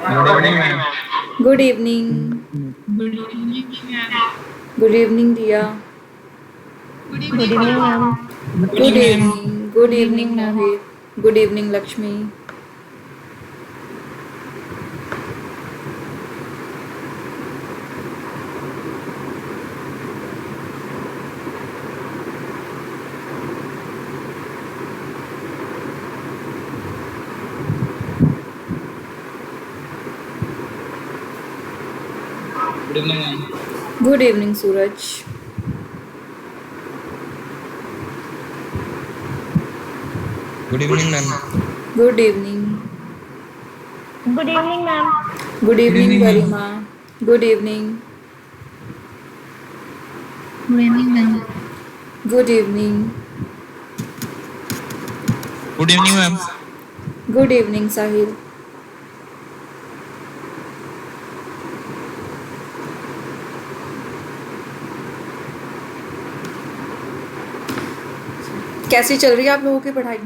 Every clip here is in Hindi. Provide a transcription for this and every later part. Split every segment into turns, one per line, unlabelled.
Good evening ma'am.
Good evening.
Good evening ma'am.
Good evening Diya.
Good
good
evening
evening ma'am.
Good
ma'am.
Evening. Good
good
evening
evening ma'am.
Mohit. Good evening Lakshmi.
Good evening ma'am.
Good evening Suraj.
Good evening ma'am.
Good evening.
Good evening ma'am.
Good
good
evening
evening ma'am.
Garima. Good evening.
Good evening ma'am.
Good evening.
Good evening ma'am.
Good evening Sahil. कैसी चल रही है आप लोगों की पढ़ाई?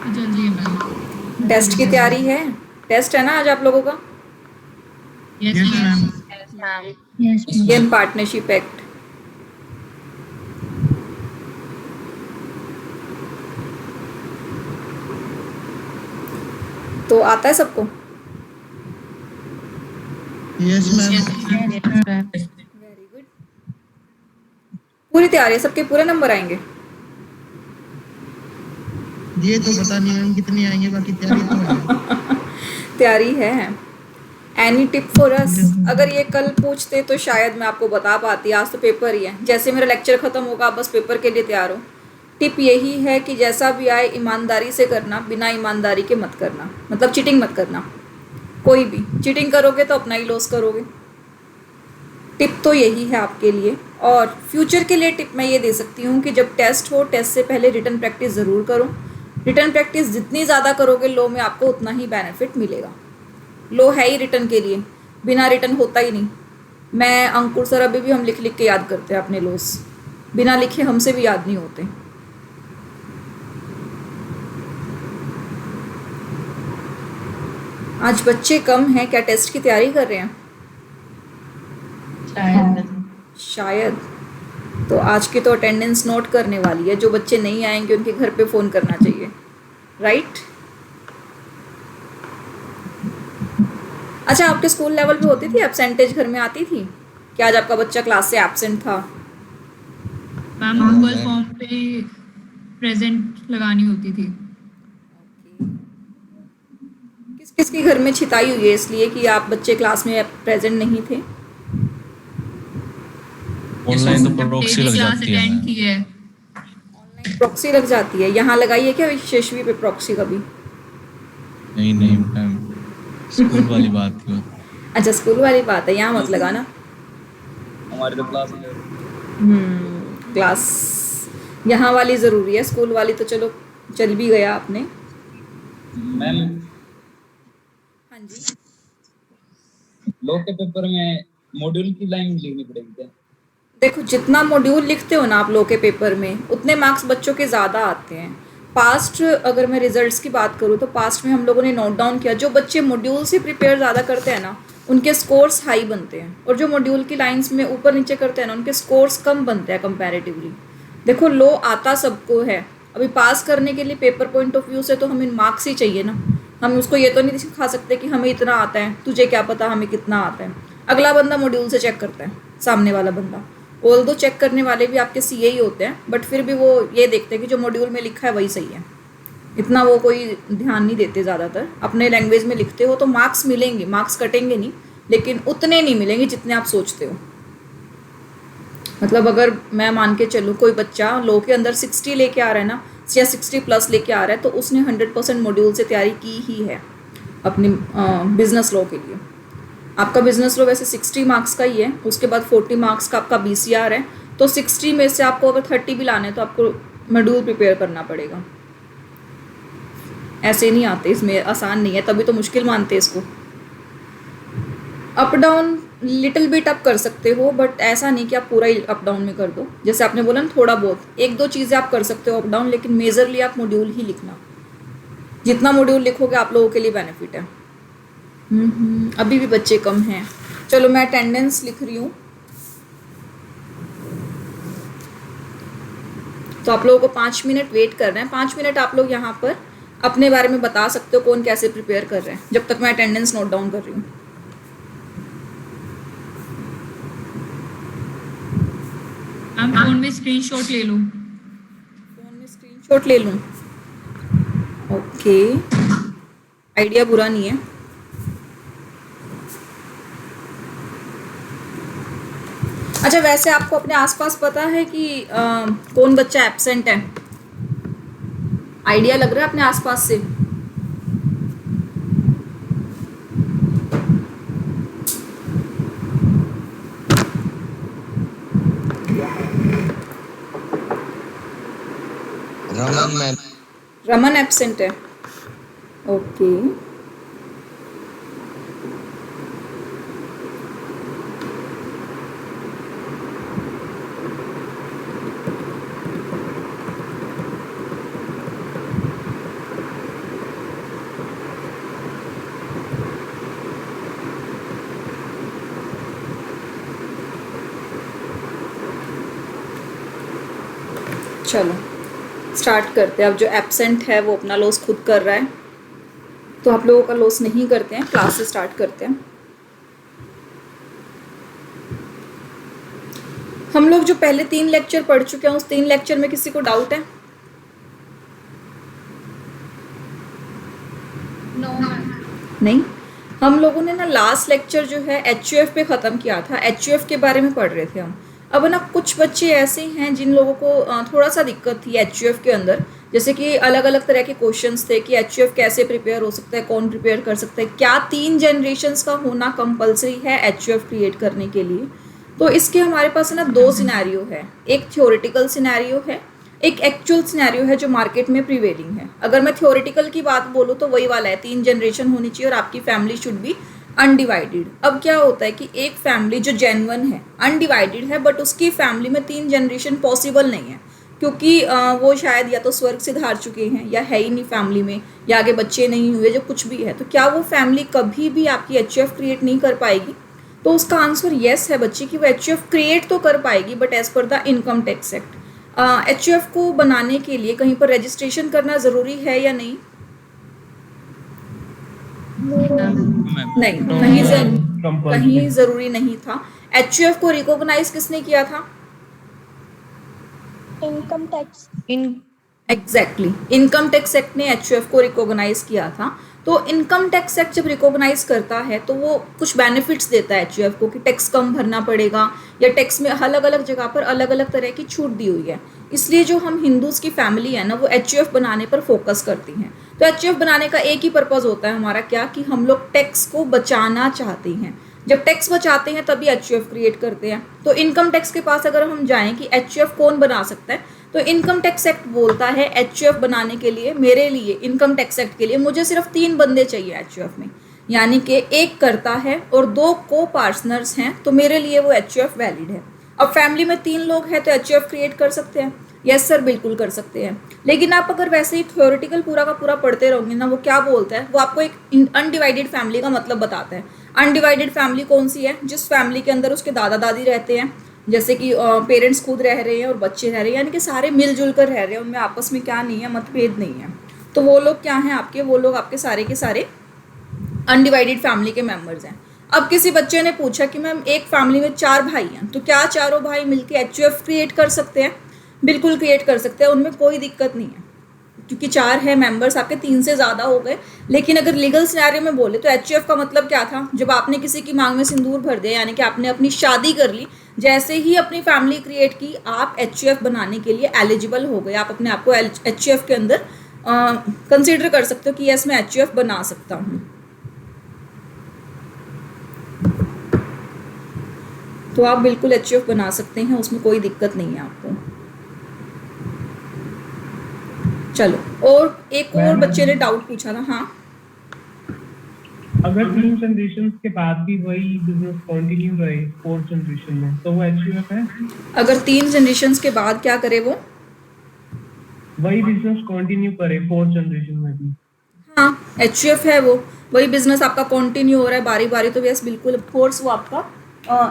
चल रही है मैम।
टेस्ट की तैयारी है? टेस्ट है ना आज आप लोगों का?
Yes ma'am.
Yes ma'am.
Yes
game partnership act. तो आता है सबको?
Yes ma'am.
Very good. पूरी तैयारी है, सबके पूरे नंबर आएंगे?
ये तो पता नहीं मैम कितनी आएंगे, बाकी तैयारी तो है।
तैयारी है। Any tip for us? अगर ये कल पूछते तो शायद मैं आपको बता पाती। आज तो पेपर ही है, जैसे मेरा लेक्चर खत्म होगा आप बस पेपर के लिए तैयार हो। टिप यही है कि जैसा भी आए ईमानदारी से करना, बिना ईमानदारी के मत करना, मतलब चीटिंग मत करना। कोई भी चीटिंग करोगे तो अपना ही लॉस करोगे। टिप तो यही है आपके लिए। और फ्यूचर के लिए टिप मैं ये दे सकती हूँ कि जब टेस्ट हो, टेस्ट से पहले रिटन प्रैक्टिस ज़रूर करो। रिटन प्रैक्टिस जितनी ज़्यादा करोगे लो में आपको उतना ही बेनिफिट मिलेगा। लो है ही रिटन के लिए, बिना रिटन होता ही नहीं। मैं अंकुर सर अभी भी हम लिख लिख के याद करते हैं अपने लोस, बिना लिखे हमसे भी याद नहीं होते। आज बच्चे कम हैं, क्या टेस्ट की तैयारी कर रहे हैं? शायद। तो आज की तो अटेंडेंस नोट करने वाली है, जो बच्चे नहीं आएंगे उनके घर पे फ़ोन करना चाहिए, राइट? अच्छा, आपके स्कूल लेवल पे होती थी एब्सेंटेज, घर में आती थी कि आज आपका बच्चा क्लास से एब्सेंट था?
मैम गूगल फॉर्म पे प्रेजेंट लगानी होती थी।
किस किस के घर में छिताई हुई है इसलिए कि आप बच्चे क्लास में प्रेजेंट नहीं थे?
ऑनलाइन तो प्रॉक्सी लग
क्लास
जाती है
अटेंड
मैम।
की है।
ऑनलाइन प्रॉक्सी लग जाती है? यहाँ लगाई है क्या यशस्वी पे प्रॉक्सी कभी?
नहीं नहीं मैम, स्कूल वाली बात थी वो।
अच्छा, स्कूल वाली बात है, यहाँ मत लगाना।
हमारे तो क्लास में
क्लास यहाँ वाली ज़रूरी है, स्कूल वाली तो चलो चल भी गया आपने।
मैम,
हाँ जी।
लॉ के पेपर में मॉड्यूल की लाइन लिखनी पड़ेगी क्या?
देखो, जितना मॉड्यूल लिखते हो ना आप लोग के पेपर में, उतने मार्क्स बच्चों के ज़्यादा आते हैं। पास्ट अगर मैं रिजल्ट्स की बात करूँ तो पास्ट में हम लोगों ने नोट डाउन किया, जो बच्चे मॉड्यूल से प्रिपेयर ज़्यादा करते हैं ना उनके स्कोर्स हाई बनते हैं, और जो मॉड्यूल की लाइंस में ऊपर नीचे करते हैं ना उनके स्कोर्स कम बनते हैं कंपैरेटिवली। देखो, लो आता सबको है, अभी पास करने के लिए पेपर पॉइंट ऑफ व्यू से तो हमें मार्क्स ही चाहिए ना। हम उसको ये तो नहीं दिखा सकते कि हमें इतना आता है, तुझे क्या पता हमें कितना आता है। अगला बंदा मॉड्यूल से चेक करता है, सामने वाला बंदा। ऑल दो चेक करने वाले भी आपके सीए ही होते हैं, बट फिर भी वो ये देखते हैं कि जो मॉड्यूल में लिखा है वही सही है। इतना वो कोई ध्यान नहीं देते ज़्यादातर। अपने लैंग्वेज में लिखते हो तो मार्क्स मिलेंगे, मार्क्स कटेंगे नहीं, लेकिन उतने नहीं मिलेंगे जितने आप सोचते हो। मतलब अगर मैं मान के चलूँ कोई बच्चा लो के अंदर 60 लेके आ रहा है ना, या 60+ लेके आ रहा है, तो उसने 100% मॉड्यूल से तैयारी की ही है अपनी बिजनेस लॉ के लिए। आपका बिजनेस लॉ वैसे 60 मार्क्स का ही है, उसके बाद 40 मार्क्स का आपका बीसीआर है, तो 60 में से आपको अगर 30 भी लाने तो आपको मॉड्यूल प्रिपेयर करना पड़ेगा। ऐसे नहीं आते, इसमें आसान नहीं है, तभी तो मुश्किल मानते हैं इसको। अप डाउन लिटिल बिट आप कर सकते हो, बट ऐसा नहीं कि आप पूरा ही अप डाउन में कर दो। जैसे आपने बोला ना, थोड़ा बहुत एक दो चीज़ें आप कर सकते हो अप डाउन, लेकिन मेजरली आप मॉड्यूल ही लिखना। जितना मॉड्यूल लिखोगे आप लोगों के लिए बेनिफिट है। अभी भी बच्चे कम हैं। चलो मैं अटेंडेंस लिख रही हूँ। तो आप लोगों को 5 मिनट वेट करना है। 5 मिनट आप लोग यहाँ पर अपने बारे में बता सकते हो, कौन कैसे प्रिपेयर कर रहे हैं, जब तक मैं अटेंडेंस नोट डाउन कर रही हूँ।
मैम फोन में स्क्रीनशॉट ले लो।
फोन में स्क्रीनशॉट ले लूँ? ओके, आइडिया बुरा नहीं है। अच्छा, वैसे आपको अपने आसपास पता है कि कौन बच्चा एब्सेंट है? आइडिया लग रहा है अपने आसपास से?
रमन मैम।
रमन एब्सेंट है। ओके, चलो स्टार्ट करते हैं। अब जो एब्सेंट है वो अपना लॉस खुद कर रहा है, तो आप लोगों का लॉस नहीं करते हैं, क्लास से स्टार्ट करते हैं। हम लोग जो पहले 3 लेक्चर पढ़ चुके हैं, उस 3 लेक्चर में किसी को डाउट है? नहीं। हम लोगों ने ना लास्ट लेक्चर जो है HUF पे ख़त्म किया था। HUF के बारे में पढ़ रहे थे हम। अब ना कुछ बच्चे ऐसे हैं जिन लोगों को थोड़ा सा दिक्कत थी HUF के अंदर, जैसे कि अलग अलग तरह के क्वेश्चंस थे कि HUF कैसे प्रिपेयर हो सकता है, कौन प्रिपेयर कर सकता है, क्या 3 जनरेशन्स का होना कंपलसरी है HUF क्रिएट करने के लिए। तो इसके हमारे पास ना 2 सिनेरियो है, एक थ्योरेटिकल सिनेरियो है, एक एक्चुअल सिनेरियो है जो मार्केट में प्रिवेलिंग है। अगर मैं थ्योरेटिकल की बात बोलूँ तो वही वाला है, 3 जनरेशन होनी चाहिए और आपकी फैमिली शुड बी अनडिवाइडेड। अब क्या होता है कि एक फैमिली जो जेन्युइन है, अनडिवाइडेड है, बट उसकी फैमिली में 3 जनरेशन पॉसिबल नहीं है, क्योंकि वो शायद या तो स्वर्ग से धार चुके हैं या है ही नहीं फैमिली में, या आगे बच्चे नहीं हुए, जो कुछ भी है, तो क्या वो फैमिली कभी भी आपकी HUF क्रिएट नहीं कर पाएगी? तो उसका आंसर येस है बच्ची, कि वो HUF क्रिएट तो कर पाएगी, but as per the income tax act. HUF को बनाने के लिए कहीं पर रजिस्ट्रेशन करना ज़रूरी है या नहीं? नहीं, कहीं ज़रूरी नहीं था। HUF को रिकॉग्नाइज किसने किया था?
Income tax.
Exactly, income tax act ने HUF को रिकॉग्नाइज किया था। तो इनकम टैक्स एक्ट जब रिकॉग्नाइज करता है तो वो कुछ बेनिफिट्स देता है HUF को, कि टैक्स कम भरना पड़ेगा, या टैक्स में अलग अलग जगह पर अलग अलग तरह की छूट दी हुई है। इसलिए जो हम हिंदूज़ की फैमिली है ना, वो HUF बनाने पर फोकस करती हैं। तो HUF बनाने का एक ही पर्पज़ होता है हमारा, क्या, कि हम लोग टैक्स को बचाना चाहते हैं। जब टैक्स बचाते हैं तभी HUF क्रिएट करते हैं। तो इनकम टैक्स के पास अगर हम जाएँ कि HUF कौन बना सकता है, तो इनकम टैक्स एक्ट बोलता है HUF बनाने के लिए, मेरे लिए इनकम टैक्स एक्ट के लिए मुझे सिर्फ 3 बंदे चाहिए HUF में, यानी कि एक करता है और 2 को पार्टनर्स हैं, तो मेरे लिए वो HUF वैलिड है। अब फैमिली में 3 लोग हैं तो HUF क्रिएट कर सकते हैं? यस सर, बिल्कुल कर सकते हैं। लेकिन आप अगर वैसे ही थ्योरेटिकल पूरा का पूरा पढ़ते रहोगे ना, वो क्या बोलता है, वो आपको एक अनडिवाइडेड फैमिली का मतलब बताता है। अनडिवाइडेड फैमिली कौन सी है? जिस फैमिली के अंदर उसके दादा दादी रहते हैं, जैसे कि पेरेंट्स खुद रह रहे हैं और बच्चे रह रहे हैं, यानी कि सारे मिलजुल कर रह रहे हैं, उनमें आपस में क्या नहीं है, मतभेद नहीं है। तो वो लोग क्या हैं आपके, वो लोग आपके सारे के सारे अनडिवाइडेड फैमिली के मेंबर्स हैं। अब किसी बच्चे ने पूछा कि मैम एक फैमिली में 4 भाई हैं, तो क्या चारों भाई मिलकर HUF क्रिएट कर सकते हैं? बिल्कुल क्रिएट कर सकते हैं, उनमें कोई दिक्कत नहीं है, क्योंकि 4 है मेंबर्स, आपके 3 से ज़्यादा हो गए। लेकिन अगर लीगल सिनेरियो में बोले तो HUF का मतलब क्या था? जब आपने किसी की मांग में सिंदूर भर दिया, यानी कि आपने अपनी शादी कर ली, जैसे ही अपनी फैमिली क्रिएट की, आप HUF बनाने के लिए एलिजिबल हो गए। आप अपने आप को HUF के अंदर कंसिडर कर सकते हो कि यस मैं HUF बना सकता हूँ। तो आप बिल्कुल HUF बना सकते हैं, उसमें कोई दिक्कत नहीं है आपको। चलो, और एक और बच्चे ने डाउट पूछा था। हाँ,
अगर 3 जनरेशन के बाद भी वही बिजनेस कंटिन्यू रहे 4th जनरेशन में, तो वो HUF है?
अगर 3 जनरेशन के बाद क्या करे, वो
वही बिजनेस कंटिन्यू करे 4th जनरेशन में भी?
हाँ, HUF है वो, वही बिजनेस आपका कंटिन्यू हो रहा है बारी बारी, तो यस बिल्कुल ऑफ कोर्स वो आपका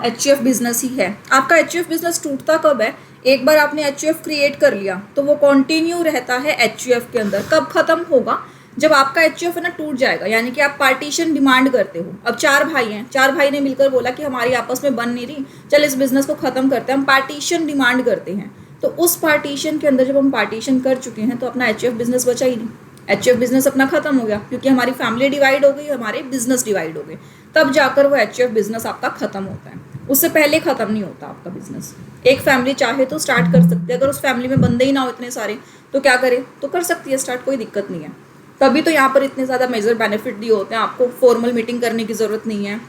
HUF बिजनेस ही है। आपका HUF बिजनेस टूटता कब है? एक बार आपने HUF क्रिएट कर लिया तो वो कंटिन्यू रहता है HUF के अंदर। कब खत्म होगा? जब आपका HUF है ना टूट जाएगा, यानी कि आप पार्टीशन डिमांड करते हो। अब 4 भाई हैं, 4 भाई ने मिलकर बोला कि हमारी आपस में बन नहीं रही, चल इस बिजनेस को खत्म करते हैं, हम पार्टीशन डिमांड करते हैं। तो उस पार्टीशन के अंदर जब हम पार्टीशन कर चुके हैं तो अपना HUF बिजनेस बचा ही नहीं, HUF बिजनेस अपना खत्म हो गया, क्योंकि हमारी फैमिली डिवाइड हो गई, हमारे बिजनेस डिवाइड हो गए, तब जाकर वो HUF बिजनेस आपका खत्म होता है। उससे पहले खत्म नहीं होता आपका बिजनेस। एक फैमिली चाहे तो स्टार्ट कर सकती है, अगर उस फैमिली में बंदे ही ना हो इतने सारे तो क्या करे, तो कर सकती है स्टार्ट, कोई दिक्कत नहीं है। तभी तो यहाँ पर इतने ज़्यादा मेजर बेनिफिट दिए होते हैं, आपको फॉर्मल मीटिंग करने की ज़रूरत नहीं है।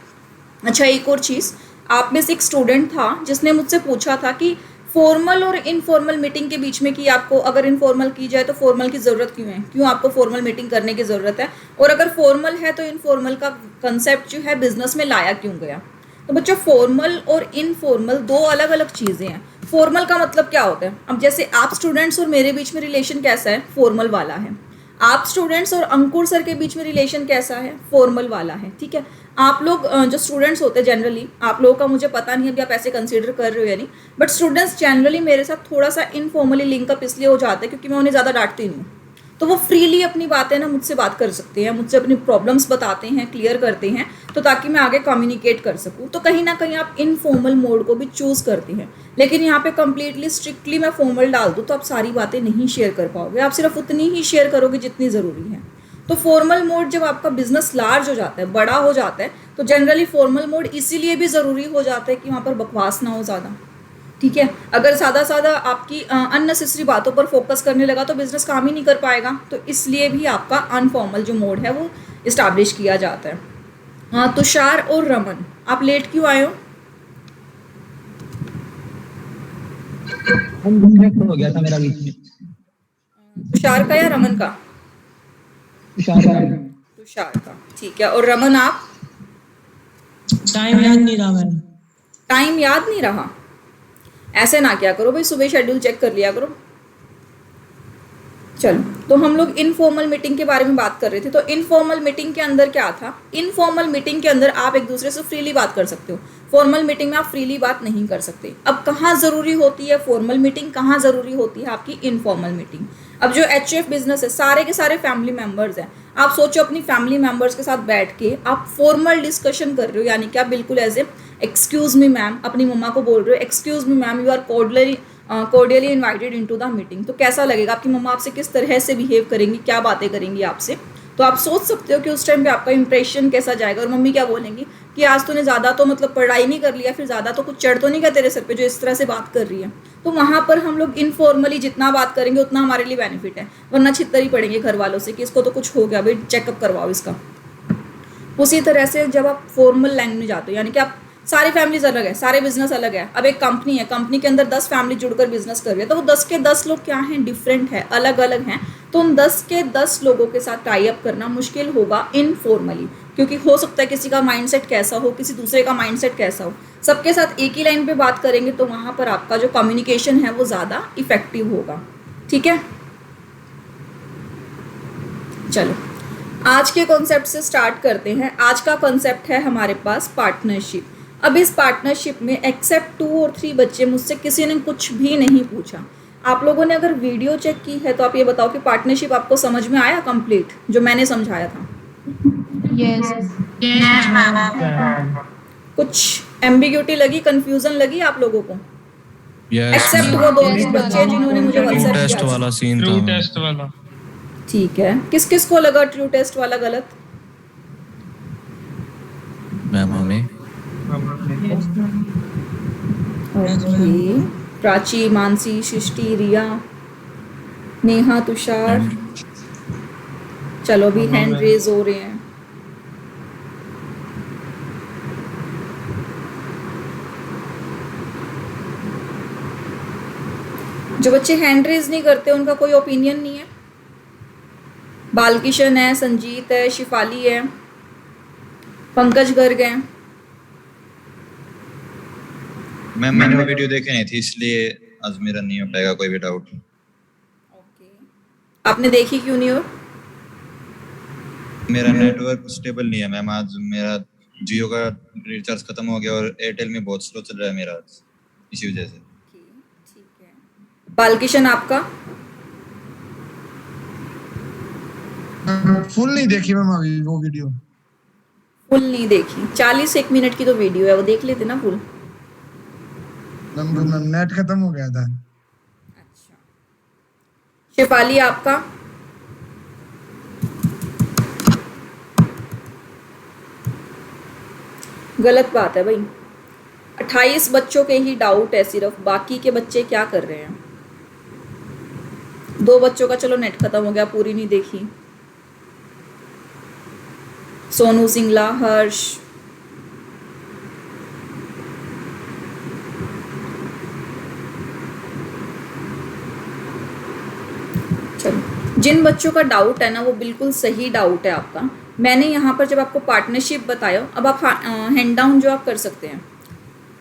अच्छा, एक और चीज़, आप में से एक स्टूडेंट था जिसने मुझसे पूछा था कि फॉर्मल और इनफॉर्मल मीटिंग के बीच में कि आपको अगर इनफॉर्मल की जाए तो फॉर्मल की ज़रूरत क्यों है, क्यों आपको फॉर्मल मीटिंग करने की ज़रूरत है, और अगर फॉर्मल है तो इनफॉर्मल का कंसेप्ट जो है बिजनेस में लाया क्यों गया। तो बच्चों, फॉर्मल और इनफॉर्मल 2 अलग अलग चीज़ें हैं। फॉर्मल का मतलब क्या होता है? अब जैसे आप स्टूडेंट्स और मेरे बीच में रिलेशन कैसा है? फॉर्मल वाला है। आप स्टूडेंट्स और अंकुर सर के बीच में रिलेशन कैसा है? फॉर्मल वाला है। ठीक है, आप लोग जो स्टूडेंट्स होते हैं जनरली, आप लोगों का मुझे पता नहीं अभी आप ऐसे कंसीडर कर रहे हो या नहीं, बट स्टूडेंट्स जनरली मेरे साथ थोड़ा सा इनफॉर्मली लिंकअप इसलिए हो जाता है क्योंकि मैं उन्हें ज़्यादा डांटती नहीं हूँ, तो वो फ्रीली अपनी बातें ना मुझसे बात कर सकते हैं, मुझसे अपनी प्रॉब्लम्स बताते हैं, क्लियर करते हैं, तो ताकि मैं आगे कम्युनिकेट कर सकूँ। तो कहीं ना कहीं आप इनफॉर्मल मोड को भी चूज़ करते हैं, लेकिन यहाँ पे कम्प्लीटली स्ट्रिक्टली मैं फॉर्मल डाल दूँ तो आप सारी बातें नहीं शेयर कर पाओगे, आप सिर्फ उतनी ही शेयर करोगे जितनी ज़रूरी है। तो फॉर्मल मोड जब आपका बिजनेस लार्ज हो जाता है, बड़ा हो जाता है, तो जनरली फॉर्मल मोड इसीलिए भी ज़रूरी हो जाता है कि वहाँ पर बकवास ना हो ज़्यादा। ठीक है, अगर सादा आपकी अननेसेसरी बातों पर फोकस करने लगा तो बिजनेस काम ही नहीं कर पाएगा, तो इसलिए भी आपका अनफॉर्मल जो मोड है वो इस्टेब्लिश किया जाता है। हाँ, तुषार और रमन, आप लेट क्यों आए हो?
डिस्कनेक्ट हो गया था मेरा बीच में।
तुषार का या रमन का? तुषार का, ठीक है। और रमन आप?
टाइम याद नहीं रहा मैम।
टाइम याद नहीं रहा? ऐसे ना क्या करो भाई, सुबह शेड्यूल चेक कर लिया करो। चलो, तो हम लोग इनफॉर्मल मीटिंग के बारे में बात कर रहे थे। तो इनफॉर्मल मीटिंग के अंदर क्या था? इनफॉर्मल मीटिंग के अंदर आप एक दूसरे से फ्रीली बात कर सकते हो, फॉर्मल मीटिंग में आप फ्रीली बात नहीं कर सकते। अब कहाँ ज़रूरी होती है फॉर्मल मीटिंग, कहाँ ज़रूरी होती है आपकी इनफॉर्मल मीटिंग? अब जो HUF बिजनेस है, सारे के सारे फैमिली मेम्बर्स हैं। आप सोचो अपनी फैमिली मेम्बर्स के साथ बैठ के आप फॉर्मल डिस्कशन कर रहे हो, यानी कि आप बिल्कुल as a excuse me ma'am अपनी मम्मा को बोल रहे हो, excuse me ma'am you are cordially invited into the meeting. तो कैसा लगेगा? आपकी मम्मा आपसे किस तरह से बिहेव करेंगी, क्या बातें करेंगी आपसे, तो आप सोच सकते हो कि उस टाइम पे आपका इंप्रेशन कैसा जाएगा। और मम्मी क्या बोलेंगी कि आज तूने ज़्यादा तो मतलब पढ़ाई नहीं कर लिया, फिर ज़्यादा तो कुछ चढ़ तो नहीं गया तेरे सर पे जो इस तरह से बात कर रही है। तो वहाँ पर हम लोग इनफॉर्मली जितना बात करेंगे उतना हमारे लिए बेनिफिट है, वरना छितर ही पड़ेंगे घर वालों से कि इसको तो कुछ हो गया भाई, चेकअप करवाओ इसका। उसी तरह से जब आप फॉर्मल लाइन में जाते हो, यानी कि आप सारी फैमिलीज अलग है, सारे बिजनेस अलग है। अब एक कंपनी है, कंपनी के अंदर 10 फैमिली जुड़कर बिजनेस कर रही है, तो वो 10 के 10 लोग क्या हैं? डिफरेंट है, अलग अलग हैं। तो उन 10 के 10 लोगों के साथ टाई अप करना मुश्किल होगा इनफॉर्मली, क्योंकि हो सकता है किसी का माइंडसेट कैसा हो, किसी दूसरे का माइंडसेट कैसा हो। सबके साथ एक ही लाइन पे बात करेंगे तो वहाँ पर आपका जो कम्युनिकेशन है वो ज़्यादा इफेक्टिव होगा। ठीक है, चलो आज के कॉन्सेप्ट से स्टार्ट करते हैं। आज का कॉन्सेप्ट है हमारे पास पार्टनरशिप। अब इस पार्टनरशिप में एक्सेप्ट 2 और 3 बच्चे, मुझसे किसी ने कुछ भी नहीं पूछा। आप लोगों ने अगर वीडियो चेक की है तो आप ये बताओ कि पार्टनरशिप आपको समझ में आया कंप्लीट, जो मैंने समझाया था?
Yes,
कुछ एम्बिग्यूटी लगी, कंफ्यूजन लगी आप लोगों को?
यस
एक्सेप्ट वो 2 बच्चे जिन्होंने मुझे WhatsApp
टेस्ट
किया।
वाला सीन
ट्रू
था
टेस्ट वाला।
ठीक है, किस किस को लगा ट्रू टेस्ट वाला गलत?
मैम हमें
ओके, प्राची, मानसी, सृष्टि, रिया, नेहा, तुषार। चलो अभी हैंड रेज हो रहे हैं। जो बच्चे हैंड रेज नहीं करते उनका कोई ओपिनियन नहीं है? बालकिशन है, संजीत है, शिफाली है, पंकज गर्ग है।
मैम मैंने वो वीडियो देखे नहीं थी इसलिए आज मेरा नहीं हो पाएगा कोई भी डाउट।
ओके, आपने देखी क्यों नहीं? हो
मेरा नेटवर्क स्टेबल नहीं है मैम। आज मेरा जियो का रिचार्ज खत्म हो गया और एयरटेल में बहुत स्लो चल रहा है मेरा, इसी वजह से।
ठीक है। बालकिशन आपका?
फुल नहीं देखी मैम अभी वो वीडियो।
फुल नहीं देखी? 41 मिनट की तो वीडियो है, वो देख लेते ना फुल।
मैम नेट खत्म हो गया था।
अच्छा, शिफाली आपका? गलत बात है भाई। 28 बच्चों के ही डाउट है सिर्फ, बाकी के बच्चे क्या कर रहे हैं? 2 बच्चों का चलो नेट खत्म हो गया, पूरी नहीं देखी। सोनू सिंगला, हर्ष, चलो जिन बच्चों का डाउट है ना वो बिल्कुल सही डाउट है आपका। मैंने यहाँ पर जब आपको पार्टनरशिप बताया, अब आप हैंड डाउन जो आप कर सकते हैं।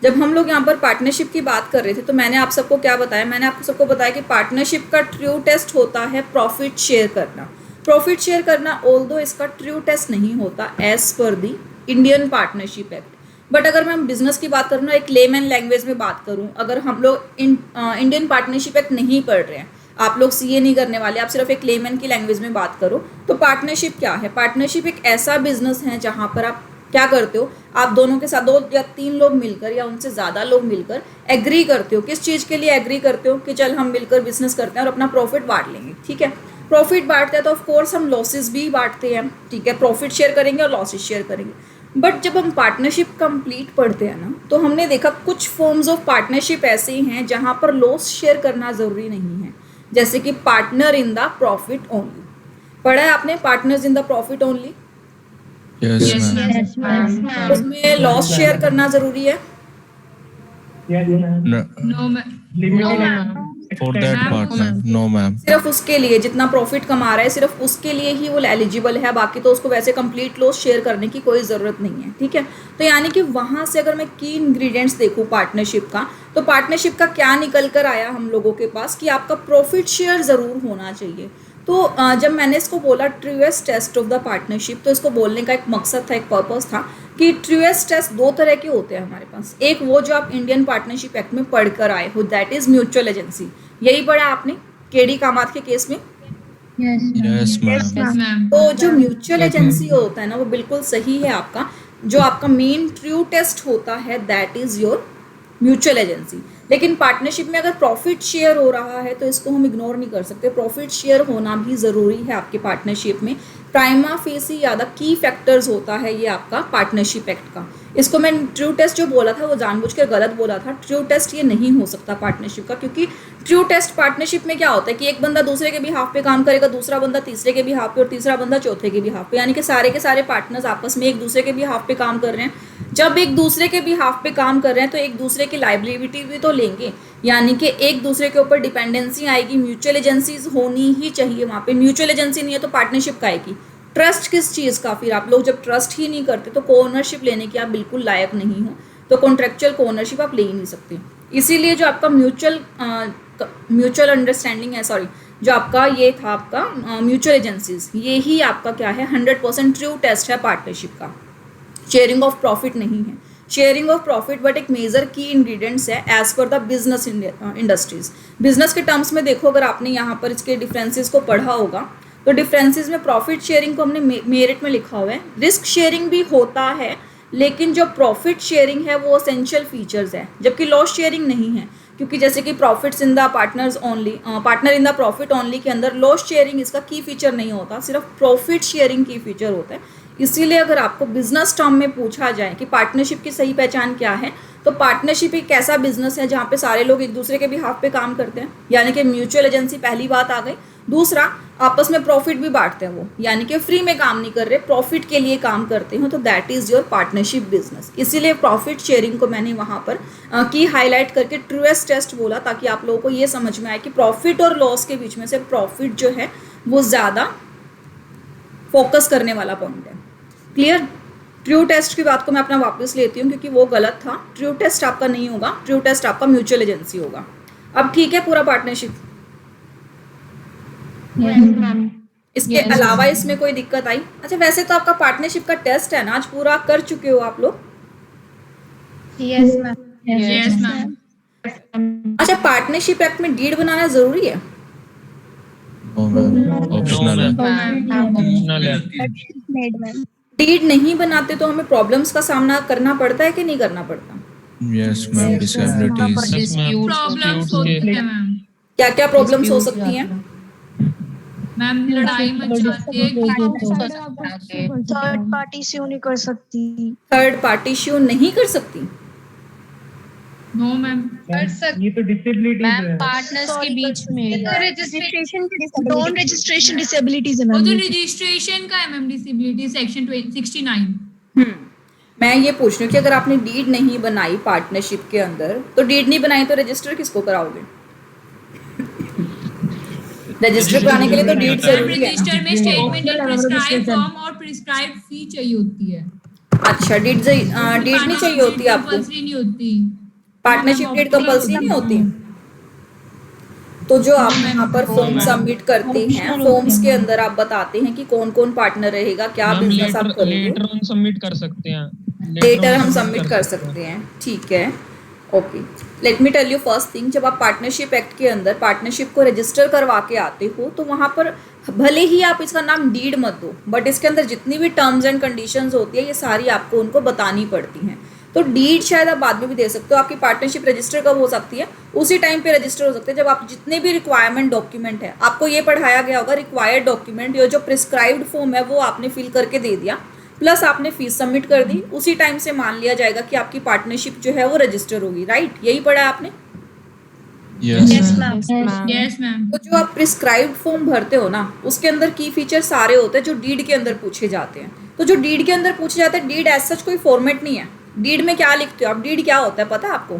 जब हम लोग यहाँ पर पार्टनरशिप की बात कर रहे थे तो मैंने आप सबको क्या बताया? मैंने आपको सबको बताया कि पार्टनरशिप का ट्रू टेस्ट होता है प्रॉफिट शेयर करना। प्रॉफिट शेयर करना ऑल्दो इसका ट्रू टेस्ट नहीं होता as per the Indian partnership act. But अगर मैं बिजनेस की बात करूँ ना, एक लेमन लैंग्वेज में बात करूँ, अगर हम लोग इंडियन पार्टनरशिप एक्ट नहीं पढ़ रहे हैं, आप लोग सीए नहीं करने वाले, आप सिर्फ एक लेमन की लैंग्वेज में बात करो तो पार्टनरशिप क्या है? पार्टनरशिप एक ऐसा बिजनेस है जहाँ पर आप क्या करते हो, आप दोनों के साथ 2 या 3 लोग मिलकर या उनसे ज़्यादा लोग मिलकर एग्री करते हो। किस चीज़ के लिए एग्री करते हो? कि चल हम मिलकर बिजनेस करते हैं और अपना प्रॉफिट बांट लेंगे। ठीक है, प्रॉफिट बांटते हैं तो ऑफ कोर्स हम लॉसेस भी बांटते हैं। ठीक है, प्रॉफिट शेयर करेंगे और लॉसेस शेयर करेंगे। बट जब हम पार्टनरशिप कंप्लीट पढ़ते हैं ना, तो हमने देखा कुछ फॉर्म्स ऑफ पार्टनरशिप ऐसे हैं जहाँ पर लॉस शेयर करना ज़रूरी नहीं है, जैसे कि partner in the profit only. पढ़ा है आपने partners in the profit only?
Yes, ma'am.
Yes, ma'am.
उसमें लॉस शेयर करना जरूरी है?
Yes, ma'am.
No,
No, ma'am.
Limited
for that part, ma'am. No, ma'am.
सिर्फ उसके लिए जितना प्रॉफिट कमा रहा है सिर्फ उसके लिए ही वो एलिजिबल है, बाकी तो उसको वैसे कंप्लीट लॉस शेयर करने की कोई ज़रूरत नहीं है। ठीक है, तो यानी कि वहाँ से अगर मैं की इंग्रेडिएंट्स देखूँ पार्टनरशिप का, तो पार्टनरशिप का क्या निकल कर आया हम लोगों के पास कि आपका प्रॉफिट शेयर ज़रूर होना चाहिए। तो जब मैंने इसको बोला truest test of the partnership, तो इसको बोलने का एक मकसद था, एक पर्पस था कि ट्रूएस्ट टेस्ट 2 तरह के होते हैं हमारे पास। एक वो जो आप इंडियन पार्टनरशिप एक्ट में पढ़ कर आए हो, दैट इज़ म्यूचुअल एजेंसी। यही पढ़ा आपने केडी कामत के केस में?
Yes, ma'am.
Yes, ma'am.
तो जो म्यूचुअल एजेंसी होता है ना वो बिल्कुल सही है आपका। जो आपका मेन ट्रू टेस्ट होता है that is your mutual agency. लेकिन पार्टनरशिप में अगर प्रॉफिट शेयर हो रहा है तो इसको हम इग्नोर नहीं कर सकते, प्रॉफिट शेयर होना भी ज़रूरी है आपके पार्टनरशिप में। प्राइमा फेसी या द की फैक्टर्स होता है ये आपका पार्टनरशिप एक्ट का। इसको मैं ट्रू टेस्ट जो बोला था वो जानबूझकर गलत बोला था। ट्रू टेस्ट ये नहीं हो सकता पार्टनरशिप का, क्योंकि ट्रू टेस्ट पार्टनरशिप में क्या होता है कि एक बंदा दूसरे के भी हाफ पे काम करेगा, दूसरा बंदा तीसरे के भी हाफ पे और तीसरा बंदा चौथे के भी हाफ पे, यानी कि सारे के सारे पार्टनर्स आपस में एक दूसरे के भी हाफ पे काम कर रहे हैं। जब एक दूसरे के भी हाफ पे काम कर रहे हैं तो एक दूसरे की लाइबिलिटी भी तो लेंगे, यानी कि एक दूसरे के ऊपर डिपेंडेंसी आएगी। म्यूचुअल एजेंसीज होनी ही चाहिए वहाँ पे। म्यूचुअल एजेंसी नहीं है तो पार्टनरशिप का आएगी। ट्रस्ट किस चीज़ का? फिर आप लोग जब ट्रस्ट ही नहीं करते तो कोओनरशिप लेने के आप बिल्कुल लायक नहीं हो, तो कॉन्ट्रेक्चुअल कोओनरशिप आप ले ही नहीं सकते। इसीलिए जो आपका म्यूचुअल अंडरस्टैंडिंग है, सॉरी, जो आपका ये था आपका म्यूचुअल एजेंसीज, ये ही आपका क्या है 100% ट्रू टेस्ट है पार्टनरशिप का। शेयरिंग ऑफ प्रॉफिट नहीं है। शेयरिंग ऑफ प्रॉफिट बट एक मेजर की इंग्रेडिएंट्स है as per the business industries. Business के टर्म्स में देखो, अगर आपने यहाँ पर इसके डिफरेंसेस को पढ़ा होगा तो डिफरेंसेस में प्रॉफिट शेयरिंग को हमने मेरिट में लिखा हुआ है। रिस्क शेयरिंग भी होता है, लेकिन जो प्रॉफिट शेयरिंग है वो एसेंशियल फीचर्स है, जबकि लॉस शेयरिंग नहीं है। क्योंकि जैसे कि profits in the partners only, partner in the profit only के अंदर लॉस शेयरिंग इसका की फीचर नहीं होता, सिर्फ प्रॉफिट शेयरिंग की फीचर होता है। इसीलिए अगर आपको बिजनेस टर्म में पूछा जाए कि पार्टनरशिप की सही पहचान क्या है, तो पार्टनरशिप एक ऐसा बिजनेस है जहाँ पे सारे लोग एक दूसरे के भी हाफ पे काम करते हैं, यानी कि म्यूचुअल एजेंसी पहली बात आ गई। दूसरा, आपस में प्रॉफिट भी बांटते हैं वो, यानी कि फ्री में काम नहीं कर रहे, प्रॉफिट के लिए काम करते हैं, तो that is your partnership business. इसीलिए प्रॉफिट शेयरिंग को मैंने वहाँ पर की हाईलाइट करके ट्रूएस्ट टेस्ट बोला, ताकि आप लोगों को ये समझ में आए कि प्रॉफिट और लॉस के बीच में से प्रॉफिट जो है वो ज़्यादा फोकस करने वाला पॉइंट है। क्लियर? ट्रू टेस्ट की बात को मैं अपना वापस लेती हूँ क्योंकि वो गलत था। ट्रू टेस्ट आपका नहीं होगा, ट्रू टेस्ट आपका म्यूचुअल एजेंसी होगा। अब ठीक है पूरा पार्टनरशिप?
Yes, ma'am.
इसके
Yes,
अलावा
ma'am.
इसमें कोई दिक्कत आई? अच्छा, वैसे तो आपका पार्टनरशिप का टेस्ट है ना, आज पूरा कर चुके हो आप लोग?
Yes, ma'am.
Yes, ma'am.
अच्छा, पार्टनरशिप एक्ट में डीड बनाना जरूरी है?
No, ma'am. Optional है.
Optional है.
Made, ma'am.
डीड नहीं बनाते तो हमें प्रॉब्लम्स का सामना करना पड़ता है कि नहीं करना पड़ता?
Yes, ma'am. Disabilities.
Disputes
problems होती है मैम।
क्या क्या प्रॉब्लम्स हो सकती हैं?
मैम लड़ाई मच जाती है कि
थर्ड पार्टी से नहीं कर सकती.
थर्ड पार्टी शो नहीं कर सकती?
No ma'am.
ये तो डिसेबिलिटीज
मैम
है.
पार्टनर्स के बीच में
Registration non registration disabilities है
वो
ma'am.
तो रजिस्ट्रेशन का है मैम, डिसेबिलिटी सेक्शन 69।
मैं ये पूछ रही हूँ कि अगर आपने डीड नहीं बनाई पार्टनरशिप के अंदर, तो डीड नहीं बनाई तो रजिस्टर किसको कराओगे? रजिस्टर कराने के लिए तो डीड जरूरी है ना?
रजिस्टर में स्टेटमेंट एंड प्रिस्क्राइब फॉर्म और प्रिस्क्राइब फी चाहिए होती है।
अच्छा, डीड नहीं चाहिए होती आपको?
कंपल्सरी नहीं होती।
पार्टनरशिप डीड कंपल्सरी नहीं होती? तो जो आप यहाँ पर फॉर्म सबमिट करते हैं, फॉर्म्स के अंदर आप बताते हैं कि कौन कौन पार्टनर रहेगा, क्या बिजनेस आप करोगे।
लेटर हम सबमिट कर सकते हैं.
लेटर हम सबमिट कर सकते हैं, ठीक है, okay. Let me tell you first thing, जब आप पार्टनरशिप एक्ट के अंदर पार्टनरशिप को रजिस्टर करवा के आते हो तो वहाँ पर भले ही आप इसका नाम डीड मत दो, बट इसके अंदर जितनी भी टर्म्स एंड कंडीशंस होती है ये सारी आपको उनको बतानी पड़ती हैं। तो डीड शायद आप बाद में भी दे सकते हो। आपकी पार्टनरशिप रजिस्टर कब हो सकती है? उसी टाइम पे रजिस्टर हो सकते हैं जब आप जितने भी रिक्वायरमेंट डॉक्यूमेंट है, आपको ये पढ़ाया गया होगा रिक्वायर्ड डॉक्यूमेंट, ये जो प्रिस्क्राइब्ड फॉर्म है वो आपने फिल करके दे दिया, प्लस आपने फीस सबमिट कर दी, उसी टाइम से मान लिया जाएगा कि आपकी पार्टनरशिप जो है वो रजिस्टर होगी, राइट? यही पढ़ा है आपने?
Yes.
Yes ma'am.
तो जो आप प्रिस्क्राइब्ड फॉर्म भरते हो ना, उसके अंदर की फीचर सारे होते हैं जो डीड के अंदर पूछे जाते हैं। तो जो डीड के अंदर पूछे जाते हैं, डीड एज सच कोई फॉर्मेट नहीं है। डीड में क्या लिखते हो आप? डीड क्या होता है पता है आपको?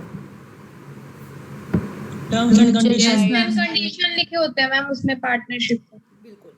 Terms and conditions.
कंडीशन लिखे होते हैं मैम उसमें पार्टनरशिप.
बिल्कुल।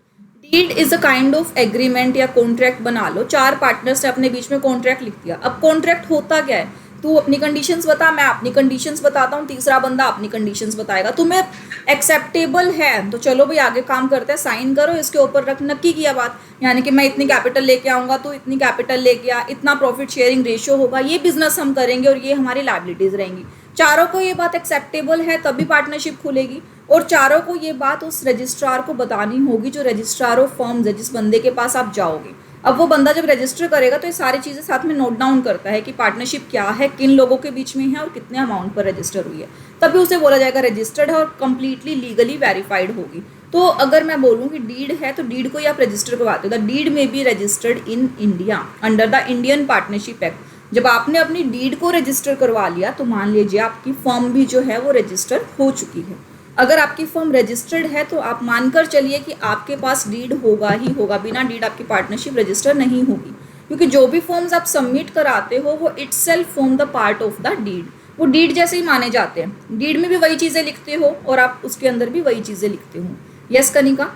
Deed is a kind of agreement या कॉन्ट्रैक्ट बना लो। चार पार्टनर्स ने अपने बीच में कॉन्ट्रैक्ट लिख दिया। अब कॉन्ट्रैक्ट होता क्या है? तू अपनी कंडीशंस बता, मैं अपनी कंडीशंस बताता हूँ, तीसरा बंदा अपनी कंडीशंस बताएगा। तुम्हें एक्सेप्टेबल है तो चलो भाई आगे काम करते हैं, साइन करो, इसके ऊपर रख नक्की किया बात, यानी कि मैं इतनी कैपिटल लेके आऊँगा, तो इतनी कैपिटल लेके आ, इतना प्रॉफिट शेयरिंग रेशियो होगा, ये बिजनेस हम करेंगे और ये हमारी लायबिलिटीज़ रहेंगी। चारों को ये बात एक्सेप्टेबल है तभी पार्टनरशिप खुलेगी, और चारों को ये बात उस रजिस्ट्रार को बतानी होगी जो रजिस्ट्रार ऑफ फर्म्स है, जिस बंदे के पास आप जाओगे। अब वो बंदा जब रजिस्टर करेगा तो ये सारी चीज़ें साथ में नोट डाउन करता है कि पार्टनरशिप क्या है, किन लोगों के बीच में है और कितने अमाउंट पर रजिस्टर हुई है, तभी उसे बोला जाएगा रजिस्टर्ड है और कंप्लीटली लीगली वेरीफाइड होगी। तो अगर मैं बोलूँ कि डीड है तो डीड को ही आप रजिस्टर करवाते हो। द डीड में be registered in India under the Indian partnership act. जब आपने अपनी डीड को रजिस्टर करवा लिया तो मान लीजिए आपकी फर्म भी जो है वो रजिस्टर हो चुकी है। अगर आपकी फर्म रजिस्टर्ड है तो आप मानकर चलिए कि आपके पास डीड होगा ही होगा, बिना डीड आपकी पार्टनरशिप रजिस्टर नहीं होगी, क्योंकि जो भी फॉर्म्स आप सबमिट कराते हो वो itself form the part of the deed, वो डीड जैसे ही माने जाते हैं। डीड में भी वही चीज़ें लिखते हो और आप उसके अंदर भी वही चीज़ें लिखते हो। यस कनिका?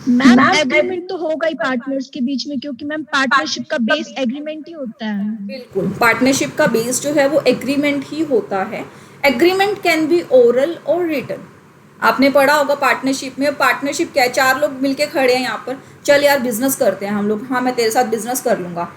मैम एग्रीमेंट तो होगा ही पार्टनर्स के बीच में, क्योंकि मैम पार्टनरशिप का बेस एग्रीमेंट ही होता है.
बिल्कुल, पार्टनरशिप का बेस जो है वो एग्रीमेंट ही होता है. एग्रीमेंट कैन बी ओरल और रिटन. आपने पढ़ा होगा पार्टनरशिप में. पार्टनरशिप क्या है? चार लोग मिलके खड़े हैं यहाँ पर, चल यार बिजनेस करते हैं हम लोग, हाँ मैं तेरे साथ बिजनेस कर लूँगा.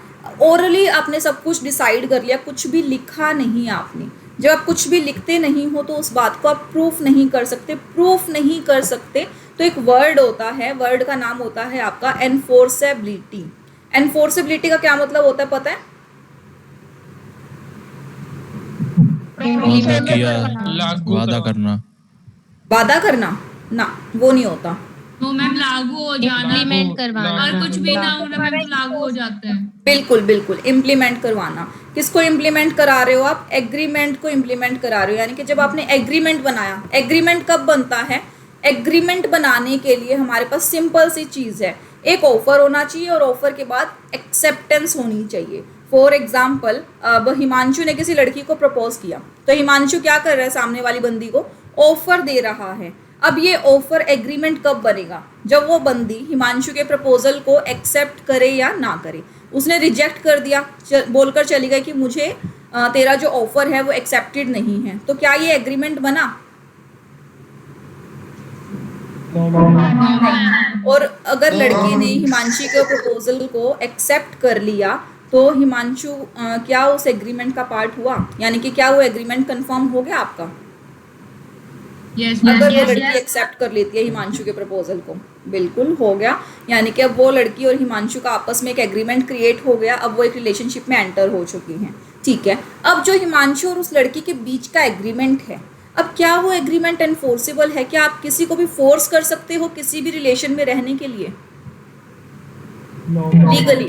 ओरली आपने सब कुछ डिसाइड कर लिया, कुछ भी लिखा नहीं आपने. जब आप कुछ भी लिखते नहीं हो तो उस बात को आप प्रूफ नहीं कर सकते. प्रूफ नहीं कर सकते तो एक वर्ड होता है, वर्ड का नाम होता है आपका एनफोर्सेबिलिटी. एनफोर्सेबिलिटी का क्या मतलब होता है पता है?
वादा करना.
वादा करना ना, वो नहीं होता.
तो मैम लागू हो जाना,
इम्प्लीमेंट करवाना.
और कुछ भी ना हो रहा मैम तो लागू हो जाता है.
बिल्कुल बिल्कुल, इम्प्लीमेंट करवाना. किसको इम्प्लीमेंट करा रहे हो आप? एग्रीमेंट को इम्प्लीमेंट करा रहे हो. यानी कि जब आपने एग्रीमेंट बनाया, एग्रीमेंट कब बनता है? एग्रीमेंट बनाने के लिए हमारे पास सिंपल सी चीज़ है, एक ऑफर होना चाहिए और ऑफर के बाद एक्सेप्टेंस होनी चाहिए. फॉर एग्जाम्पल, अब हिमांशु ने किसी लड़की को प्रपोज किया, तो हिमांशु क्या कर रहा है? सामने वाली बंदी को ऑफर दे रहा है. अब ये ऑफर एग्रीमेंट कब बनेगा? जब वो बंदी हिमांशु के प्रपोजल को एक्सेप्ट करे या ना करे. उसने रिजेक्ट कर दिया, बोलकर चली गई कि मुझे तेरा जो ऑफर है वो एक्सेप्टेड नहीं है, तो क्या ये एग्रीमेंट बना? और अगर लड़की ने हिमांशी के प्रपोजल को एक्सेप्ट कर लिया तो हिमांशु क्या उस एग्रीमेंट का पार्ट हुआ, यानी कि क्या वो एग्रीमेंट कंफर्म हो गया आपका?
यस
अगर वो लड़की एक्सेप्ट कर लेती है हिमांशु के प्रपोजल को, बिल्कुल हो गया, यानी कि अब वो लड़की और हिमांशु का आपस में एक एग्रीमेंट क्रिएट हो गया, अब वो एक रिलेशनशिप में एंटर हो चुकी हैं। ठीक है, अब जो हिमांशु और उस लड़की के बीच का एग्रीमेंट है, अब क्या वो एग्रीमेंट एनफोर्सेबल है? क्या आप किसी को भी फोर्स कर सकते हो किसी भी रिलेशन में रहने के लिए लीगली?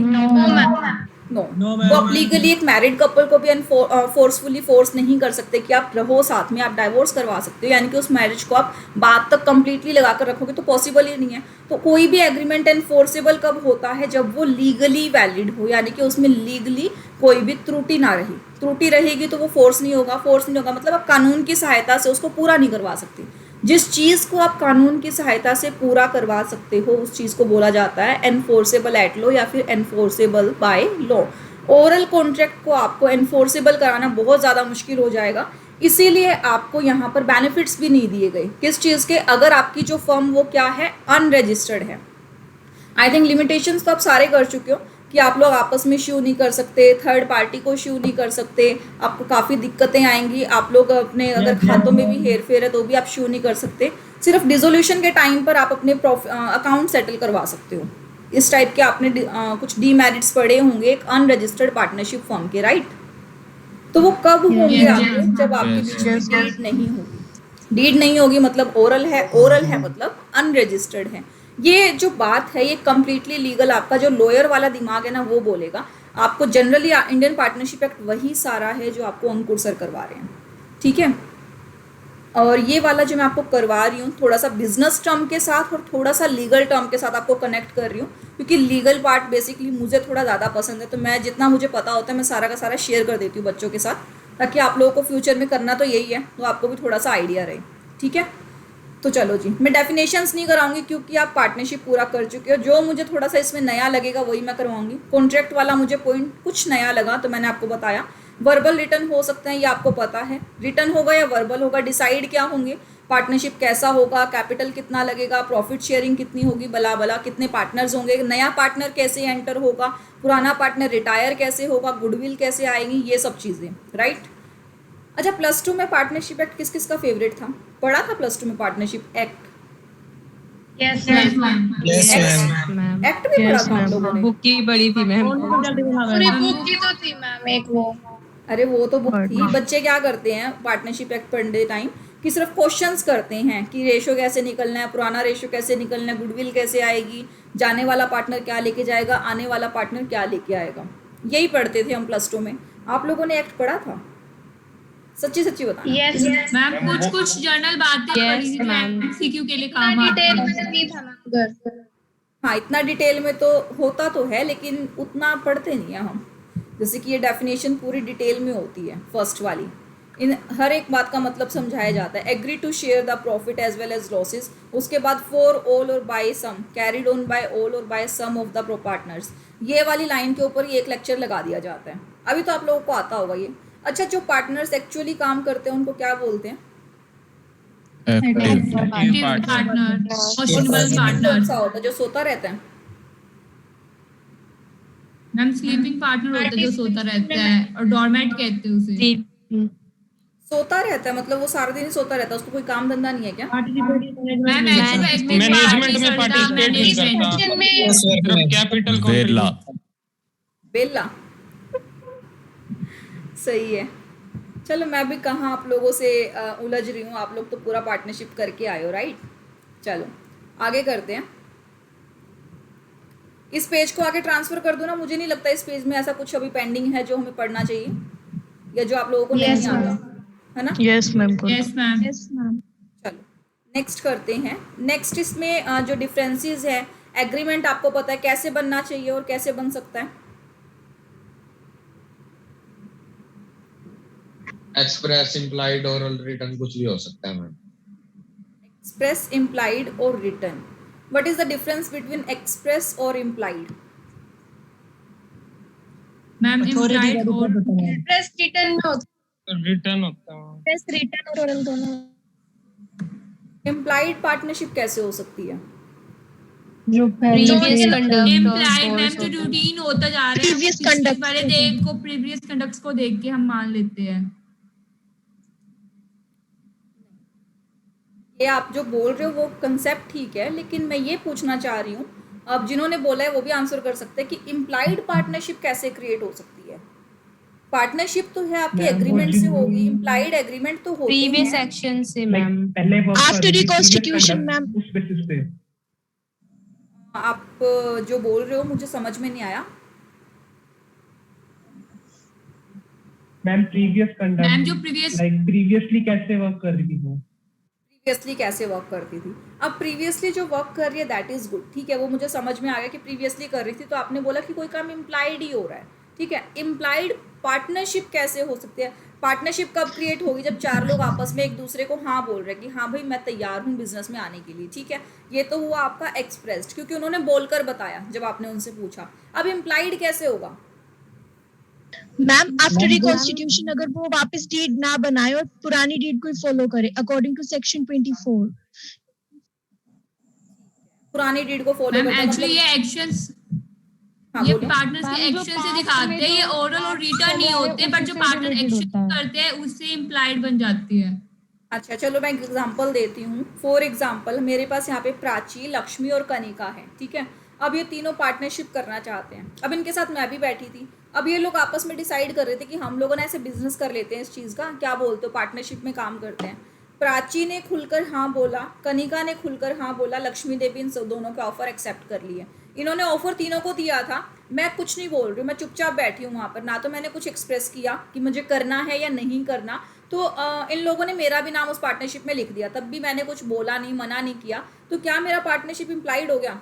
नो, तो आप लीगली एक मैरिड कपल को भी फोर्सफुली फोर्स नहीं कर सकते कि आप रहो साथ में, आप डाइवोर्स करवा सकते हो, यानी कि उस मैरिज को आप बाद तक कंप्लीटली लगा कर रखोगे तो पॉसिबल ही नहीं है। तो कोई भी एग्रीमेंट एनफोर्सेबल कब होता है? जब वो लीगली वैलिड हो, यानी कि उसमें लीगली कोई भी त्रुटि ना रही। त्रुटि रहेगी तो वो फोर्स नहीं होगा, फोर्स नहीं होगा मतलब आप कानून की सहायता से उसको पूरा नहीं करवा सकते। जिस चीज़ को आप कानून की सहायता से पूरा करवा सकते हो उस चीज़ को बोला जाता है एनफोर्सेबल एट लॉ या फिर enforceable by law. Oral contract को आपको एनफोर्सेबल कराना बहुत ज़्यादा मुश्किल हो जाएगा, इसीलिए आपको यहाँ पर बेनिफिट्स भी नहीं दिए गए। किस चीज़ के? अगर आपकी जो फर्म वो क्या है, अनरजिस्टर्ड है। आई थिंक लिमिटेशंस तो आप सारे कर चुके हो कि आप लोग आपस में शू नहीं कर सकते, थर्ड पार्टी को शू नहीं कर सकते, आपको काफ़ी दिक्कतें आएंगी। आप लोग अपने अगर खातों में भी हेर फेर है तो भी आप शू नहीं कर सकते। सिर्फ डिसोल्यूशन के टाइम पर आप अपने अकाउंट सेटल करवा सकते हो। इस टाइप के आपने कुछ डीमेरिट्स पढ़े होंगे एक अनरजिस्टर्ड पार्टनरशिप फर्म के, राइट? तो वो कब होंगे आपके? जब आपके बीच में डीड नहीं होगी। डीड नहीं होगी मतलब ओरल है, ओरल है मतलब अनरजिस्टर्ड है। ये जो बात है ये कम्प्लीटली लीगल, आपका जो लॉयर वाला दिमाग है ना वो बोलेगा। आपको जनरली इंडियन पार्टनरशिप एक्ट वही सारा है जो आपको अंकुर सर करवा रहे हैं, ठीक है? और ये वाला जो मैं आपको करवा रही हूँ थोड़ा सा बिजनेस टर्म के साथ और थोड़ा सा लीगल टर्म के साथ आपको कनेक्ट कर रही हूँ, क्योंकि लीगल पार्ट बेसिकली मुझे थोड़ा ज़्यादा पसंद है। तो मैं जितना मुझे पता होता है मैं सारा का सारा शेयर कर देती हूँ बच्चों के साथ, ताकि आप लोगों को फ्यूचर में करना तो यही है, तो आपको भी थोड़ा सा आइडिया रहे, ठीक है? तो चलो जी, मैं डेफिनेशंस नहीं कराऊंगी क्योंकि आप पार्टनरशिप पूरा कर चुके हो। जो मुझे थोड़ा सा इसमें नया लगेगा वही मैं करवाऊंगी। कॉन्ट्रैक्ट वाला मुझे पॉइंट कुछ नया लगा तो मैंने आपको बताया। वर्बल रिटर्न हो सकते हैं, ये आपको पता है, रिटर्न होगा या वर्बल होगा, डिसाइड क्या होंगे, पार्टनरशिप कैसा होगा, कैपिटल कितना लगेगा, प्रॉफिट शेयरिंग कितनी होगी, बला बला, कितने पार्टनर्स होंगे, नया पार्टनर कैसे एंटर होगा, पुराना पार्टनर रिटायर कैसे होगा, गुडविल कैसे आएगी, ये सब चीज़ें, राइट? अच्छा, +2 में पार्टनरशिप एक्ट किस किस का फेवरेट था? पढ़ा था +2 में partnership act?
Yes ma'am,
act भी पढ़ा था हम लोगों ने।
बुक की बड़ी थी मैम।
पूरी बुक की तो थी मैम एक वो।
अरे वो तो बुक थी। बच्चे क्या करते हैं पार्टनरशिप एक्ट पढ़ने टाइम कि सिर्फ क्वेश्चंस करते हैं कि रेशो कैसे निकलना है, पुराना रेशो कैसे निकलना है, गुडविल कैसे आएगी, जाने वाला पार्टनर क्या लेके जाएगा, आने वाला पार्टनर क्या लेके आएगा, यही पढ़ते थे हम +2 में। आप लोगों ने एक्ट पढ़ा था? सच्ची सच्ची बताना।
यस
मैम कुछ जनरल बातें पढ़ी थी मैम, एमसीक्यू के लिए काम आती
डिटेल
है।
में नहीं था मैम घर।
हाँ, इतना डिटेल में तो होता तो है लेकिन उतना पढ़ते नहीं है हम। जैसे कि ये डेफिनेशन पूरी डिटेल में होती है फर्स्ट वाली, इन हर एक बात का मतलब समझाया जाता है। Agree to share the profit as well as losses, उसके बाद for all or by some, carried on by all or by some of the partners. ये वाली लाइन के ऊपर ये एक लेक्चर लगा दिया जाता है। अभी तो आप लोगों को आता होगा ये। अच्छा, जो पार्टनर्स एक्चुअली काम करते हैं उनको क्या बोलते हैं?
Active
partner, possible partner.
कौन सा होता है जो सोता रहता है?
मैम स्लीपिंग पार्टनर होता है जो सोता रहता है, और डॉर्मेट कहते हैं उसे।
सोता रहता है मतलब वो सारा दिन ही सोता रहता है, उसको कोई काम धंधा नहीं है क्या?
मैम
मैनेजमेंट में पार्टिसिपेट नहीं करता, सिर्फ कैपिटल
वेला
बेला। सही है। चलो, मैं भी कहाँ आप लोगों से उलझ रही हूँ, आप लोग तो पूरा पार्टनरशिप करके आए हो, राइट? चलो आगे करते हैं। इस पेज को आगे ट्रांसफर कर दो ना, मुझे नहीं लगता इस पेज में ऐसा कुछ अभी पेंडिंग है जो हमें पढ़ना चाहिए या जो आप लोगों को नहीं आता, है ना?
Yes ma'am.
Yes ma'am.
चलो नेक्स्ट करते हैं। नेक्स्ट इसमें जो डिफरेंसेस है, एग्रीमेंट आपको पता है कैसे बनना चाहिए और कैसे बन सकता है?
एक्सप्रेस, इम्प्लाइड, ओरल, रिटर्न कुछ भी हो सकता है मैम।
एक्सप्रेस, इम्प्लाइड और return. What is the difference between express or implied?
Ma'am implied और
प्रेस रिटर्न में होता
रिटर्न होता है।
है, प्रेस रिटर्न और ओरल दोनों।
इम्प्लाइड पार्टनरशिप कैसे हो सकती है?
जो
प्रीवियस
कंडक्ट
इम्प्लाइड मैम जो रूटीन होता जा रहा है
Previous
पिछले
conduct
वाले देख को प्रीवियस कंडक्ट्स को देख के हम मान लेते हैं।
ये आप जो बोल रहे हो वो कंसेप्ट ठीक है, लेकिन मैं ये पूछना चाह रही हूँ, अब जिन्होंने बोला है वो भी आंसर कर सकते हैं कि इम्प्लाइड पार्टनरशिप कैसे क्रिएट हो सकती है? पार्टनरशिप तो है आपके एग्रीमेंट से होगी, इम्प्लाइड एग्रीमेंट तो होते ही
प्रीवियस
हैं।
एक्शन से मैम।
पहले work
After
कर रही थी,
reconstitution,
previous
ma'am.
conduct उस basis पे
आप जो बोल रहे हो मुझे समझ में नहीं आया।
मैम प्रीवियस कंडक्ट
मैम जो previous-
लाइक प्रीवियसली कैसे वर्क कर रही थी वो,
प्रीवियसली कैसे वर्क करती थी? अब प्रीवियसली जो वर्क कर रही है दैट इज गुड, ठीक है, वो मुझे समझ में आ गया कि प्रीवियसली कर रही थी, तो आपने बोला कि कोई काम इम्प्लाइड ही हो रहा है, ठीक है। इम्प्लाइड पार्टनरशिप कैसे हो सकती है? पार्टनरशिप कब क्रिएट होगी? जब चार लोग आपस में एक दूसरे को हाँ बोल रहे हैं कि हाँ भाई मैं तैयार हूँ बिजनेस में आने के लिए, ठीक है। ये तो हुआ आपका एक्सप्रेस्ड, क्योंकि उन्होंने बोलकर बताया जब आपने उनसे पूछा। अब इम्प्लाइड कैसे होगा?
मैम आफ्टर रिकॉन्स्टिट्यूशन अगर वो वापस डीड ना बनाए और पुरानी डीड को ही फॉलो करे अकॉर्डिंग टू सेक्शन 24।
पुरानी डीड को फॉलो
मैम
करते
एक्चुअली ये एक्शंस
हाँ,
ये
बोलो।
पार्टनर्स के एक्शन से दिखाते हैं, ये ओरल और रिटर्न नहीं होते, बट जो पार्टनर एक्शन करते हैं उससे इम्प्लाइड बन जाती है।
अच्छा चलो मैं एक एग्जांपल देती हूँ। फॉर एग्जांपल मेरे पास यहाँ पे प्राची, लक्ष्मी और कनिका है, ठीक है। अब ये तीनों पार्टनरशिप करना चाहते हैं। अब इनके साथ मैं भी बैठी थी। अब ये लोग आपस में डिसाइड कर रहे थे कि हम लोगों ने ऐसे बिजनेस कर लेते हैं इस चीज़ का, क्या बोलते हो, पार्टनरशिप में काम करते हैं। प्राची ने खुलकर हाँ बोला, कनिका ने खुलकर हाँ बोला, लक्ष्मी देवी इन दोनों के ऑफर एक्सेप्ट कर लिए। इन्होंने ऑफर तीनों को दिया था, मैं कुछ नहीं बोल रही हूँ, मैं चुपचाप बैठी हूँ वहाँ पर, ना तो मैंने कुछ एक्सप्रेस किया कि मुझे करना है या नहीं करना। तो इन लोगों ने मेरा भी नाम उस पार्टनरशिप में लिख दिया, तब भी मैंने कुछ बोला नहीं, मना नहीं किया, तो क्या मेरा पार्टनरशिप इम्प्लाइड हो गया?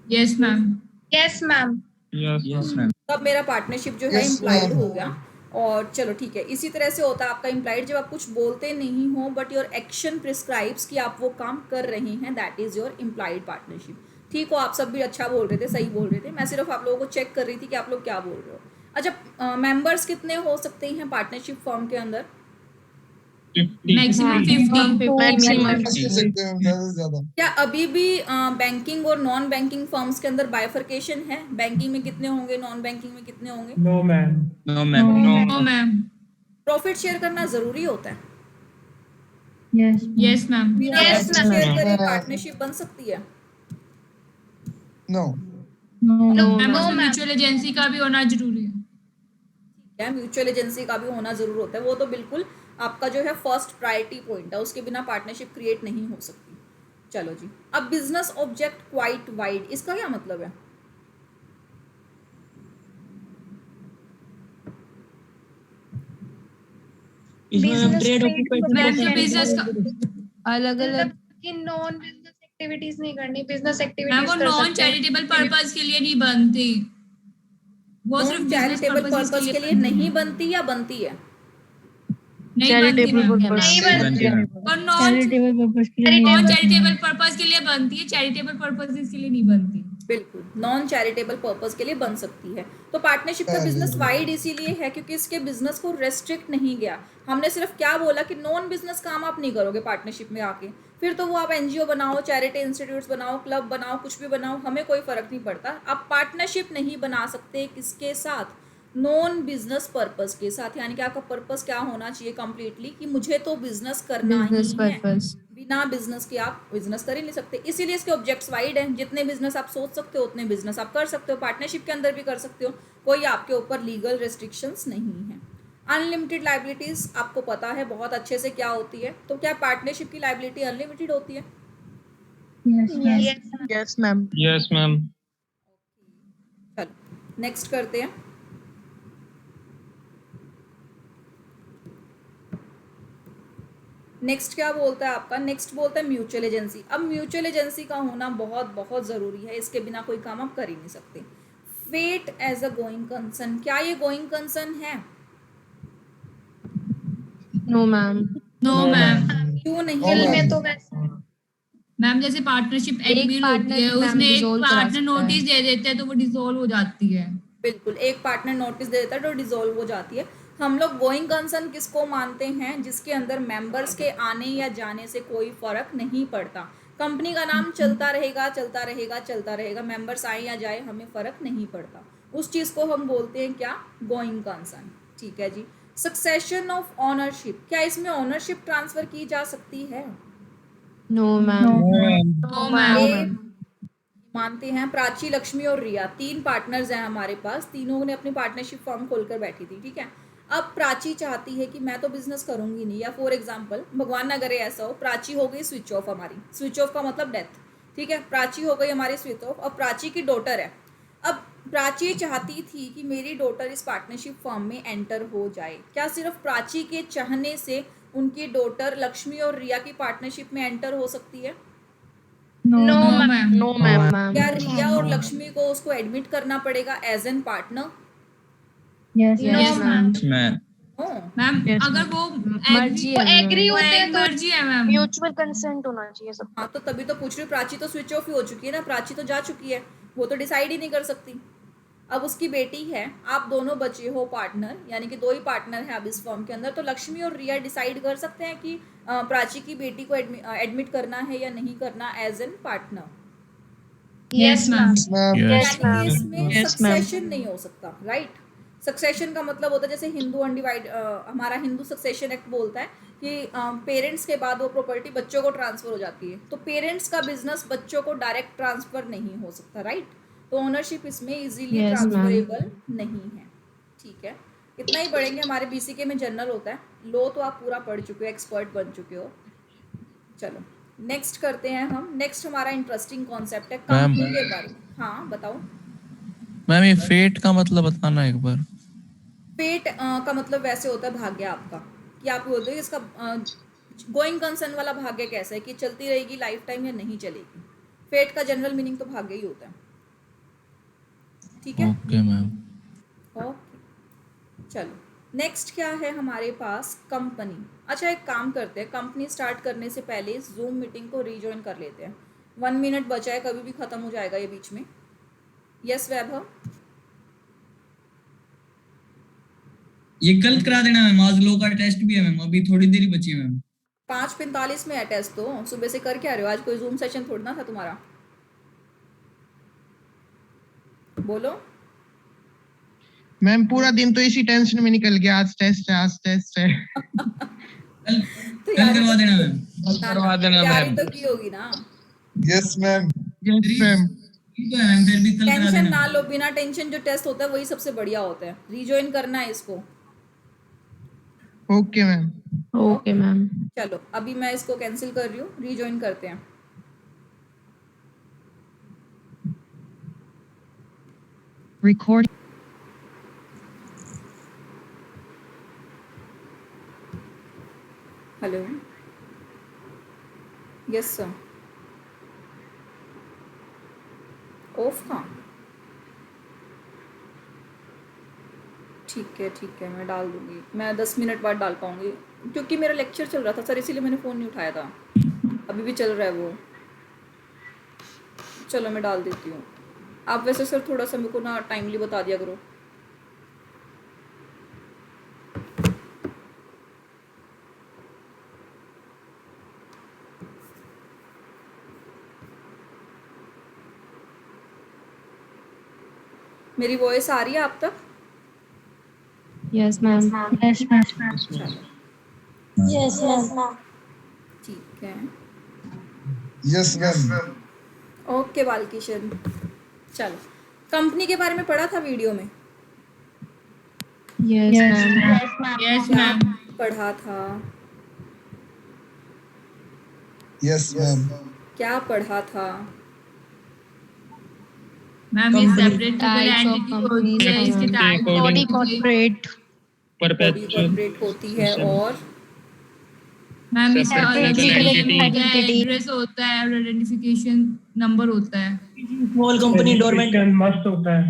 Yes ma'am.
Yes ma'am.
Yes ma'am.
तब मेरा पार्टनरशिप जो है इम्प्लाइड हो गया। और चलो ठीक है, इसी तरह से होता है आपका इम्प्लाइड जब आप कुछ बोलते नहीं हो बट योर एक्शन प्रिस्क्राइब्स कि आप वो काम कर रहे हैं, that is your implied partnership. ठीक हो, आप सब भी अच्छा बोल रहे थे, सही बोल रहे थे, मैं सिर्फ आप लोगों को चेक कर रही थी कि आप लोग क्या बोल रहे हो। अच्छा मेंबर्स कितने हो सकते हैं पार्टनरशिप फर्म के अंदर?
मैक्सिमम 50।
क्या अभी भी बैंकिंग और नॉन बैंकिंग फर्म्स के अंदर बाइफर्केशन है? बैंकिंग में कितने होंगे, नॉन बैंकिंग में कितने होंगे?
No ma'am.
No ma'am.
No ma'am.
Profit share करना जरूरी होता है?
Yes ma'am.
बिना प्रॉफिट शेयर करे पार्टनरशिप बन सकती है?
नो
मैम उसमें म्यूचुअल एजेंसी का भी होना जरूरी है।
ठीक है, म्यूचुअल एजेंसी का भी होना जरूर होता है, वो तो बिल्कुल आपका जो है फर्स्ट प्रायोरिटी पॉइंट है, उसके बिना पार्टनरशिप क्रिएट नहीं हो सकती। चलो जी, अब बिजनेस ऑब्जेक्ट क्वाइट वाइड, इसका क्या मतलब है?
इसमें ट्रेड
मैम जो बिजनेस का
अलग अलग
कि नॉन बिजनेस एक्टिविटीज नहीं करनी, बिजनेस
मैम
एक्टिविटीज
वो नॉन चैरिटेबल पर्पस के लिए नहीं बनती, वो सिर्फ
चैरिटेबल पर्पस के लिए नहीं बनती या बनती है?
चैरिटेबल
नहीं
पर्पस
और नॉन
चैरिटेबल पर्पस के लिए
नॉन चैरिटेबल पर्पस के लिए बनती है, चैरिटेबल पर्पसेस के लिए नहीं बनती।
बिल्कुल, नॉन चैरिटेबल पर्पस के लिए बन सकती है। तो पार्टनरशिप का बिजनेस वाइड इसीलिए है क्योंकि इसके बिजनेस को रेस्ट्रिक्ट नहीं गया। हमने सिर्फ क्या बोला कि नॉन बिजनेस काम आप नहीं करोगे पार्टनरशिप में आके, फिर तो वो आप एनजीओ बनाओ, चैरिटी इंस्टीट्यूट्स बनाओ, क्लब बनाओ, कुछ भी बनाओ, हमें कोई फर्क नहीं पड़ता। आप पार्टनरशिप नहीं बना सकते किसके साथ? नॉन बिजनेस पर्पस के साथ। यानी कि आपका पर्पस क्या होना चाहिए कंप्लीटली कि मुझे तो बिजनेस करना
बिजनेस
ही है,
पर्पस।
बिना बिजनेस के आप बिजनेस कर ही नहीं सकते। इसीलिए इसके ऑब्जेक्ट्स वाइड हैं, जितने बिजनेस आप सोच सकते हो उतने बिजनेस आप कर सकते हो, पार्टनरशिप के अंदर भी कर सकते हो, कोई आपके ऊपर लीगल रेस्ट्रिक्शंस नहीं है। अनलिमिटेड लाइबिलिटीज आपको पता है बहुत अच्छे से क्या होती है, तो क्या पार्टनरशिप की लाइबिलिटी अनलिमिटेड होती है?
Yes ma'am.
Yes ma'am.
चलो नेक्स्ट करते हैं। नेक्स्ट क्या बोलता है आपका? नेक्स्ट बोलता है म्यूचुअल एजेंसी। अब म्यूचुअल एजेंसी का होना बहुत बहुत ज़रूरी है, इसके बिना कोई काम आप कर ही नहीं सकते। Fate as a going concern, क्या ये गोइंग कंसर्न है?
No ma'am.
No ma'am.
क्यों नहीं?
दिल में तो वैसे
मैम जैसे पार्टनरशिप
एक
एग्रीमेंट होती है
partner
उसमें एक
dissolve करा
पार्टनर
सकता है।
नोटिस दे देते हैं तो वो डिसॉल्व हो जाती है।
बिल्कुल, एक पार्टनर नोटिस दे देता है तो डिसॉल्व हो जाती है। हम लोग गोइंग कंसर्न किसको मानते हैं? जिसके अंदर मेंबर्स के आने या जाने से कोई फर्क नहीं पड़ता। कंपनी का नाम चलता रहेगा चलता रहेगा चलता रहेगा, मेंबर्स आए या जाए हमें फर्क नहीं पड़ता, उस चीज़ को हम बोलते हैं क्या? Going concern. ठीक है जी। सक्सेशन ऑफ ओनरशिप, क्या इसमें ओनरशिप ट्रांसफर की जा सकती है?
No, ma'am.
No ma'am.
मानते हैं। प्राची, लक्ष्मी और रिया 3 पार्टनर्स हैं हमारे पास, तीनों ने अपनी पार्टनरशिप फॉर्म खोलकर बैठी थी। ठीक है, अब प्राची चाहती है कि मैं तो बिजनेस करूंगी नहीं, या फॉर एग्जांपल भगवान ना करे ऐसा हो, प्राची हो गई स्विच ऑफ हमारी, स्विच ऑफ का मतलब डेथ। ठीक है, प्राची हो गई हमारी स्विच ऑफ। अब प्राची की डॉटर है, अब प्राची चाहती थी कि मेरी डॉटर इस पार्टनरशिप फॉर्म में एंटर हो जाए। क्या सिर्फ प्राची के चाहने से उनकी डॉटर लक्ष्मी और रिया की पार्टनरशिप में एंटर हो सकती है?
No, ma'am. No, ma'am.
क्या रिया और लक्ष्मी को उसको एडमिट करना पड़ेगा as an partner?
Yes, ma'am.
Ma'am
ma'am
Yes,
अगर वो
मर्जी है
एग्री
वो
होते हैं
एक
तो
मर्जी है मैम।
म्यूचुअल कंसेंट होना चाहिए सब।
हाँ, तो तभी तो पूछ रही हूँ, प्राची तो स्विच ऑफ ही हो चुकी है ना, प्राची तो जा चुकी है, वो तो डिसाइड ही नहीं कर सकती। अब उसकी बेटी है, आप दोनों बचे हो पार्टनर, यानी कि 2 ही पार्टनर हैं अब इस फॉर्म के अंदर, तो लक्ष्मी और रिया डिसाइड कर सकते हैं कि प्राची की बेटी को एडमिट करना है या नहीं करना as an partner.
Yes ma'am.
Yes
यानी कि इसमें
Yes, ma'am.
सक्सेशन नहीं हो सकता, राइट? सक्सेशन का मतलब होता है जैसे हिंदू अनडिवाइड, हमारा हिंदू सक्सेशन एक्ट बोलता है कि पेरेंट्स के बाद वो प्रॉपर्टी बच्चों को ट्रांसफर हो जाती है, तो पेरेंट्स का बिजनेस बच्चों को डायरेक्ट ट्रांसफर नहीं हो सकता, राइट? तो ओनरशिप इसमें इजीली
Yes, ma'am.
ट्रांसफरेबल नहीं है। ठीक है, इतना ही पढ़ेंगे। हमारे बीसीके में जनरल होता है, लो तो आप पूरा पढ़ चुके हो, एक्सपर्ट बन चुके हो। चलो नेक्स्ट करते हैं हम। नेक्स्ट हमारा इंटरेस्टिंग कॉन्सेप्ट है
मैम।
कंपनी के बारे में। हाँ बताओ।
मैम ये फेट का मतलब बताना एक बार।
फेट का मतलब वैसे होता है भाग्य आपका, कि आप बोलते हो कि इसका गोइंग कंसर्न वाला भाग्य कैसा है, कि चलती रहेगी लाइफ टाइम या नहीं चलेगी। फेट का जनरल मीनिंग तो भाग्य ही होता है। ठीक है,
ओके मैम।
ओके चलो नेक्स्ट क्या है हमारे पास? कंपनी। अच्छा एक काम करते हैं, कंपनी स्टार्ट करने से पहले इस जूम मीटिंग को रीजॉइन कर लेते हैं। 1 मिनट बचा है, कभी भी ख़त्म हो जाएगा ये बीच में। यस वैभव?
ये कल करा देना मैम, आज लो का टेस्ट भी है मैम, अभी थोड़ी देर ही बची है मैम।
5:45 में है टेस्ट, तो सुबह से कर क्या रहे हो? आज कोई जूम सेशन थोड़ी ना था तुम्हारा।
मैम पूरा दिन तो इसी टेंशन में निकल गया, आज टेस्ट है, आज टेस्ट है।
तो
कल करवा देना मैम।
करवा देना
तैयारी
मैम।
तो की होगी ना?
Yes ma'am.
Yes ma'am.
ठीक है मैम, फिर भी कल करा
टेंशन
देना।
ना लो, बिना टेंशन जो टेस्ट होता है वही सबसे बढ़िया होता है। रीजॉइन करना है इसको।
Okay ma'am.
Okay, ma'am.
चलो अभी मैं इसको कैंसिल कर रही हूँ, रीजॉइन करते हैं।
Record.
Hello, yes sir. Of था? ठीक है मैं डाल दूंगी, मैं 10 मिनट बाद डाल पाऊंगी क्योंकि मेरा लेक्चर चल रहा था सर, इसीलिए मैंने फ़ोन नहीं उठाया था। अभी भी चल रहा है वो। चलो मैं डाल देती हूँ। आप वैसे सर थोड़ा सा मेरे को ना टाइमली बता दिया करो। मेरी वॉइस आ रही है आप तक?
Yes, ma'am. Yes, ma'am.
चलो
यस मैम।
ठीक है,
यस मैम।
ओके बालकिशन। चलो कंपनी के बारे में पढ़ा था वीडियो में?
Yes, ma'am.
यस
क्या
मैम।
पढ़ा था?
Yes ma'am.
क्या पढ़ा था?
मैम ये सेपरेट
Types of
एंटिटी होती
companies
है, इसके
हैं।
Type
Body
corporate.
Body corporate होती है और
मैम इसका अलग
Separate
entity।
एड्रेस होता है और आइडेंटिफिकेशन नंबर होता है।
स्मॉल कंपनी डोरमेंट
मस्त होता है।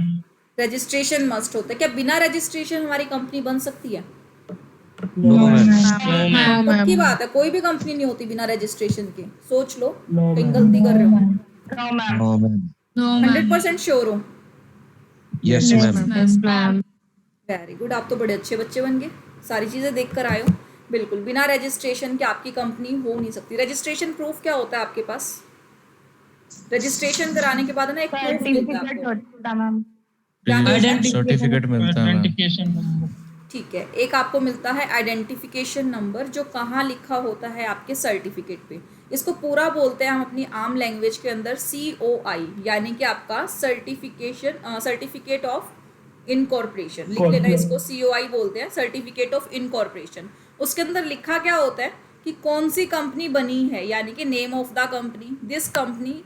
रजिस्ट्रेशन मस्ट होता है। क्या बिना रजिस्ट्रेशन हमारी कंपनी बन सकती है?
No ma'am.
No,
पक्की
ma'am.
बात है, कोई भी कंपनी नहीं होती बिना रजिस्ट्रेशन के। सोच लो,
No,
कहीं
ma'am.
गलती कर रहे हो।
No ma'am.
No ma'am.
100% sure हो?
Yes ma'am.
Yes, ma'am.
Very good, आप तो बड़े अच्छे बच्चे बन गए, सारी चीज़ें देख कर आए हो। बिल्कुल, बिना रजिस्ट्रेशन के आपकी कंपनी हो नहीं सकती। रजिस्ट्रेशन प्रूफ क्या होता है आपके पास? रजिस्ट्रेशन कराने के बाद ना एक प्रूफ मिलता है आपको। क्या मिलता है?
सर्टिफिकेट मिलता है मैम।
Authentication number.
ठीक है, एक आपको मिलता है आइडेंटिफिकेशन नंबर, जो कहाँ लिखा होता है आपके सर्टिफिकेट पे। इसको पूरा बोलते हैं हम अपनी आम लैंग्वेज के अंदर COI, यानी कि आपका सर्टिफिकेट ऑफ इनकॉर्पोरेशन। लिख लेना इसको, COI बोलते हैं, सर्टिफिकेट ऑफ इनकॉर्पोरेशन। उसके अंदर लिखा क्या होता है कि कौन सी कंपनी बनी है, यानी कि name of the company, this company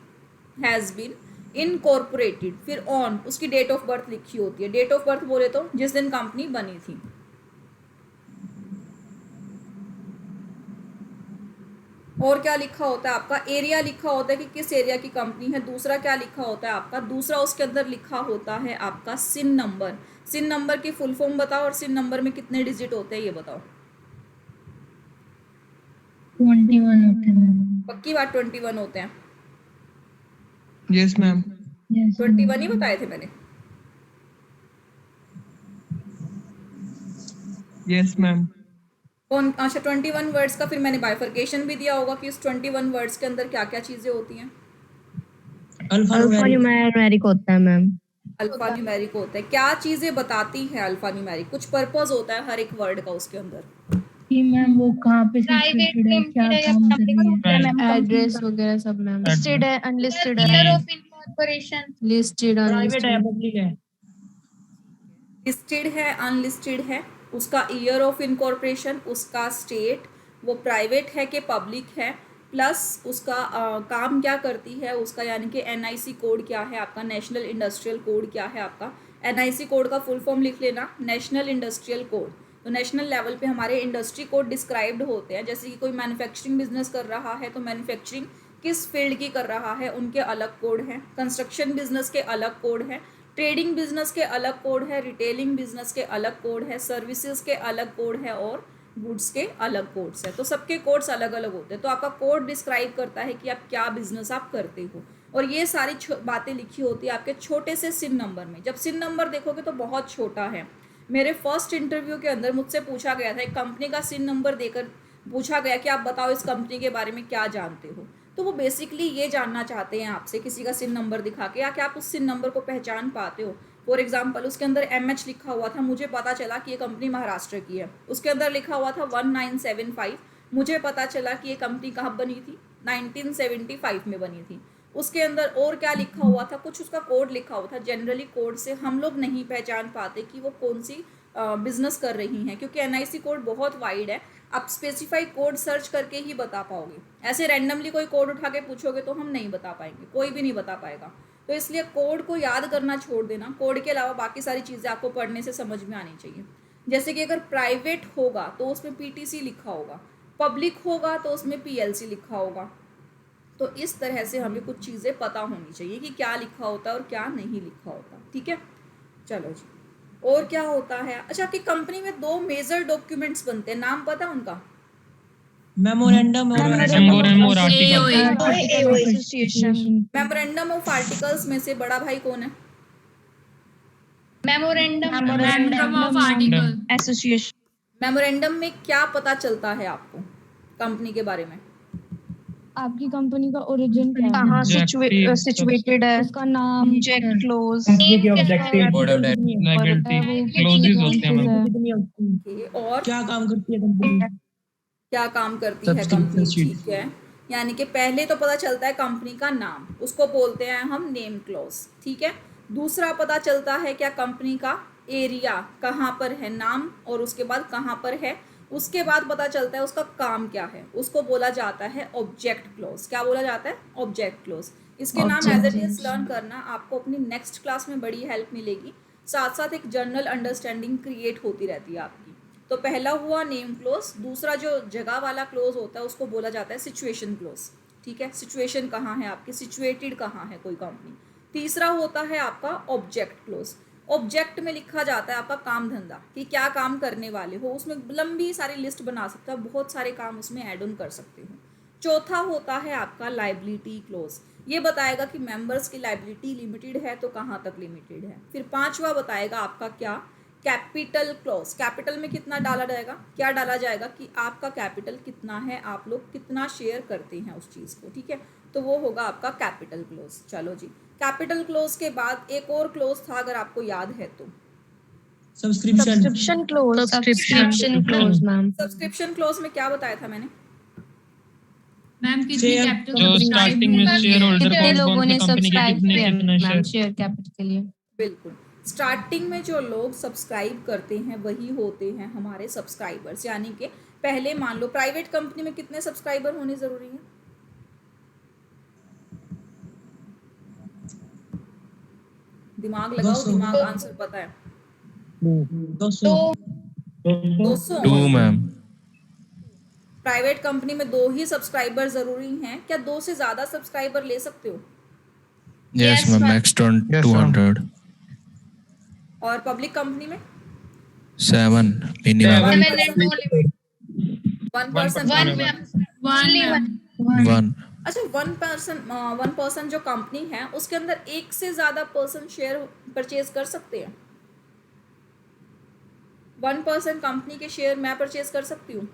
has been incorporated, फिर ऑन, उसकी डेट ऑफ बर्थ लिखी होती है। डेट ऑफ बर्थ बोले तो जिस दिन कंपनी बनी थी। और क्या लिखा होता है आपका? एरिया लिखा होता है कि किस एरिया की कंपनी है। दूसरा क्या लिखा होता है आपका? दूसरा उसके अंदर लिखा होता है आपका सिन नंबर। सिन नंबर की फुल फॉर्म बताओ, और सिन नंबर में कितने डिजिट होते हैं ये बताओ।
21 होते हैं।
पक्की बात, 21 होते हैं।
Yes, ma'am.
21 ही बताए थे मैंने।
Yes, ma'am.
कौन? अच्छा, 21 वर्ड्स का फिर मैंने बाइफर्केशन भी दिया होगा कि इस 21 वर्ड्स के अंदर क्या क्या चीज़ें होती हैं।
अल्फा
न्यूमेरिक होता है मैम।
अल्फा न्यूमेरिक होता है। क्या चीज़ें बताती है अल्फा न्यूमेरिक? कुछ पर्पस होता है हर एक वर्ड का उसके अंदर।
कि मैम वो कहाँ पे सिचुएटेड है, क्या काम कर रही है, एड्रेस वगैरह सब मैम।
लिस्टेड है, अनलिस्टेड है।
Year of incorporation, listed,
private है,
अनलिस्टेड।
पब्लिक है।
लिस्टेड है, अनलिस्टेड है, उसका ईयर ऑफ इनकॉर्पोरेशन, उसका स्टेट, वो प्राइवेट है कि पब्लिक है, प्लस उसका काम क्या करती है उसका, यानी कि NIC कोड क्या है आपका, नेशनल इंडस्ट्रियल कोड क्या है आपका। NIC कोड का फुल फॉर्म लिख लेना, नेशनल इंडस्ट्रियल कोड। तो नेशनल लेवल पे हमारे इंडस्ट्री कोड डिस्क्राइब्ड होते हैं। जैसे कि कोई मैन्युफैक्चरिंग बिजनेस कर रहा है तो मैन्युफैक्चरिंग किस फील्ड की कर रहा है, उनके अलग कोड हैं। कंस्ट्रक्शन बिजनेस के अलग कोड हैं, ट्रेडिंग बिजनेस के अलग कोड है, रिटेलिंग बिजनेस के अलग कोड है, सर्विसेज के अलग कोड है, और गुड्स के अलग कोड्स है। तो सबके कोड्स अलग अलग होते हैं। तो आपका कोड डिस्क्राइब करता है कि आप क्या बिजनेस आप करते हो, और ये सारी बातें लिखी होती है आपके छोटे से सिन नंबर में। जब सिन नंबर देखोगे तो बहुत छोटा है। मेरे फर्स्ट इंटरव्यू के अंदर मुझसे पूछा गया था, एक कंपनी का सिन नंबर देकर पूछा गया कि आप बताओ इस कंपनी के बारे में क्या जानते हो। तो वो बेसिकली ये जानना चाहते हैं आपसे, किसी का सिन नंबर दिखा के, या कि आप उस सिन नंबर को पहचान पाते हो। फॉर एग्जांपल उसके अंदर MH लिखा हुआ था, मुझे पता चला कि ये कंपनी महाराष्ट्र की है। उसके अंदर लिखा हुआ था 1975, मुझे पता चला कि ये कंपनी कहाँ बनी थी, 1975 में बनी थी। उसके अंदर और क्या लिखा हुआ था, कुछ उसका कोड लिखा हुआ था। जनरली कोड से हम लोग नहीं पहचान पाते कि वो कौन सी बिजनेस कर रही हैं, क्योंकि NIC कोड बहुत वाइड है। आप स्पेसिफाई कोड सर्च करके ही बता पाओगे। ऐसे रैंडमली कोई कोड उठा के पूछोगे तो हम नहीं बता पाएंगे, कोई भी नहीं बता पाएगा। तो इसलिए कोड को याद करना छोड़ देना। कोड के अलावा बाकी सारी चीज़ें आपको पढ़ने से समझ में आनी चाहिए। जैसे कि अगर प्राइवेट होगा तो उसमें PTC लिखा होगा, पब्लिक होगा तो उसमें PLC लिखा होगा। तो इस तरह से हमें कुछ चीज़ें पता होनी चाहिए कि क्या लिखा होता है और क्या नहीं लिखा होता। ठीक है, चलो जी। और क्या होता है? अच्छा, आपकी कंपनी में 2 मेजर डॉक्यूमेंट्स बनते हैं, नाम पता उनका?
मेमोरेंडम और
मेमोरेंडम ऑफ आर्टिकल्स में से बड़ा भाई कौन है?
Memorandum of article
association.
Memorandum में क्या पता चलता है आपको कंपनी के बारे में?
आपकी कंपनी का ओरिजिन क्या है,
कहाँ सिचुएटेड है,
उसका नाम,
ऑब्जेक्ट क्लोज,
क्लोजेस होते हैं मैम।
और
क्या काम करती है कंपनी,
क्या काम करती है कंपनी। ठीक है, यानी कि पहले तो पता चलता है कंपनी का नाम, उसको बोलते हैं हम नेम क्लॉज। ठीक है, दूसरा पता चलता है क्या, कंपनी का एरिया कहाँ पर है, नाम, और उसके बाद कहाँ पर है। उसके बाद पता चलता है उसका काम क्या है, उसको बोला जाता है ऑब्जेक्ट क्लॉज। क्या बोला जाता है? Object clause. इसके नाम एज इट इज लर्न करना, आपको अपनी नेक्स्ट क्लास में बड़ी हेल्प मिलेगी। साथ साथ एक जनरल अंडरस्टैंडिंग क्रिएट होती रहती है आपकी। तो पहला हुआ नेम क्लोज, दूसरा जो जगह वाला क्लोज होता है उसको बोला जाता है सिचुएशन क्लोज। ठीक है, सिचुएशन कहाँ है आपकी, सिचुएटेड कहाँ है कोई कंपनी। तीसरा होता है आपका ऑब्जेक्ट क्लोज। ऑब्जेक्ट में लिखा जाता है आपका काम धंधा, कि क्या काम करने वाले हो। उसमें लंबी सारी लिस्ट बना सकते हो, बहुत सारे काम उसमें ऐड ऑन कर सकते हो। चौथा होता है आपका लायबिलिटी क्लोज, ये बताएगा कि मेंबर्स की लायबिलिटी लिमिटेड है तो कहाँ तक लिमिटेड है। फिर पांचवा बताएगा आपका क्या, कैपिटल क्लॉज, कैपिटल में कितना डाला जाएगा, क्या डाला जाएगा कि आपका कैपिटल कितना है, आप लोग कितना शेयर करते हैं उस चीज़ को, ठीक है, तो वो होगा आपका कैपिटल क्लोज। चलो जी, कैपिटल क्लोज के बाद एक और क्लोज था अगर आपको याद है तो,
subscription
close.
Subscription close ma'am.
Subscription close में क्या बताया था मैंने?
मैम कितनी
Share-
कैपिटल
जो स्टार्टिंग में शेयर होल्डर
कितने लोगों ने
कंपनी के
सब्सक्राइब
कितने
किया
कितना
मैम
शेयर
शेयर कैपिटल के लिए?
बिल्कुल, स्टार्टिंग में जो लोग सब्सक्राइब करते हैं वही होते हैं हमारे सब्सक्राइबर्स, यानी कि पहले मान लो प्राइवेट कंपनी में कितने सब्सक्राइबर होने ज़रूरी है? दिमाग लगाओ,
200।
दिमाग आंसर पता है।
200
200
2 मैम।
प्राइवेट कंपनी में 2 ही सब्सक्राइबर ज़रूरी हैं, क्या 2 से ज़्यादा सब्सक्राइबर ले सकते हो?
Yes ma'am, max 200।
और पब्लिक कंपनी में
7 मिनिमम।
1 पर्सन,
1।
अच्छा 1 पर्सन जो कंपनी है उसके अंदर एक से ज़्यादा पर्सन शेयर परचेज कर सकते हैं। 1 पर्सन कंपनी के शेयर मैं परचेज कर सकती हूँ?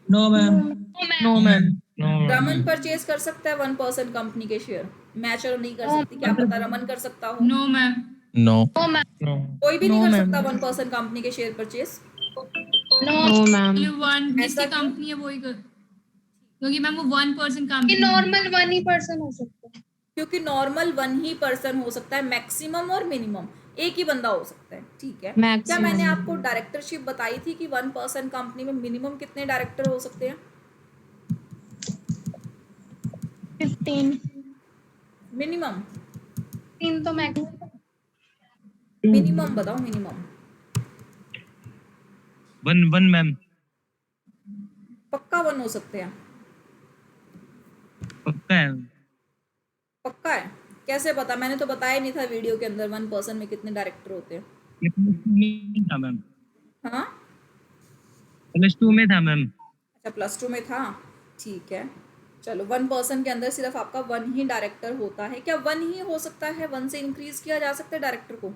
No ma'am.
No ma'am.
Raman purchase कर सकता है 1 पर्सन कंपनी के शेयर? मैं चलो नहीं कर सकती, क्या पता रमन कर सकता हो?
No ma'am.
नो।
कोई भी नहीं कर सकता 1 पर्सन कंपनी के share purchase?
No ma'am.
One
ऐसा
जिसकी
क्यों?
कंपनी है वही कर, क्योंकि मैम वो 1 पर्सन कंपनी
नॉर्मल 1 ही पर्सन हो सकता है।
क्योंकि नॉर्मल 1 ही पर्सन हो सकता है, मैक्सिमम और मिनिमम एक ही बंदा हो सकता है, ठीक है। क्या
Maximum।
मैंने आपको डायरेक्टरशिप बताई थी कि 1 पर्सन कंपनी में मिनिमम कितने डायरेक्टर हो सकते हैं?
15
मिनिमम
3 तो मैक्स।
मिनिमम बताओ, मिनिमम
1 मैम।
पक्का 1 हो सकते हैं?
पक्का है।
पक्का है? कैसे पता? मैंने तो बताया नहीं था वीडियो के अंदर 1 पर्सन में कितने डायरेक्टर होते हैं।
ये नहीं था मैम,
हाँ
+2 में था मैम।
अच्छा +2 में था, ठीक है। चलो 1 पर्सन के अंदर सिर्फ आपका 1 ही डायरेक्टर होता है। क्या 1 ही हो सकता है? 1 से इंक्रीज किया जा सकता है डायरेक्टर को?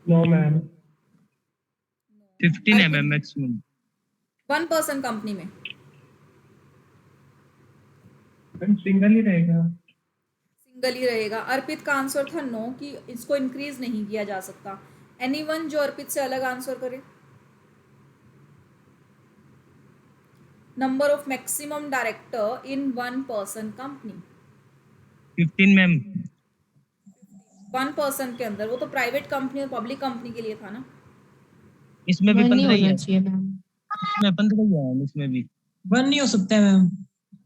No ma'am. 15 है मैम मैक्सिमम।
1 पर्सन कंपनी में
सिंगल ही रहेगा।
सिंगल ही रहेगा। अर्पित का आंसर था नो, कि इसको इंक्रीज नहीं किया जा सकता। एनीवन जो अर्पित से अलग आंसर करे? Number of maximum director in 1 person company?
15 ma'am.
1 person के अंदर, वो तो प्राइवेट कंपनी और पब्लिक कंपनी के लिए था ना।
इसमें भी 15 ही है।
चाहिए मैम।
इसमें 15 ही है, इसमें भी 1 नहीं हो सकता है मैम।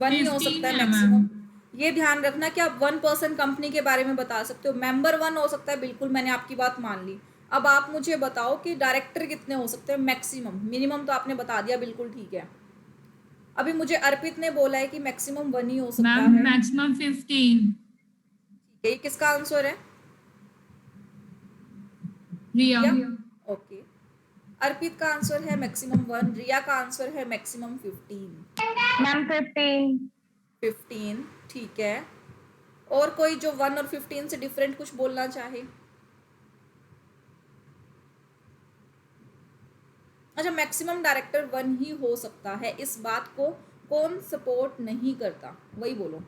1 ही हो सकता है
15 है
मैक्सिमम। ये ध्यान रखना कि आप 1 पर्सन कंपनी के बारे में बता सकते हो। मेंबर 1 हो सकता है, बिल्कुल मैंने आपकी बात मान ली। अब आप मुझे बताओ कि डायरेक्टर कितने हो सकते हैं मैक्सिमम? मिनिमम तो आपने बता दिया, बिल्कुल ठीक है। अभी मुझे अर्पित ने बोला है कि मैक्सिमम 1 ही हो सकता
मैम
है।
मैक्सिमम 15।
ये किसका आंसर है?
रिया।
ओके, अर्पित का आंसर है मैक्सिमम 1, रिया का आंसर है मैक्सिमम 15।
मैम
15 ठीक है। और कोई जो 1 और 15 से डिफरेंट कुछ बोलना चाहे? अच्छा, मैक्सिमम डायरेक्टर 1 ही हो सकता है, इस बात को कौन सपोर्ट नहीं करता? वही बोलो।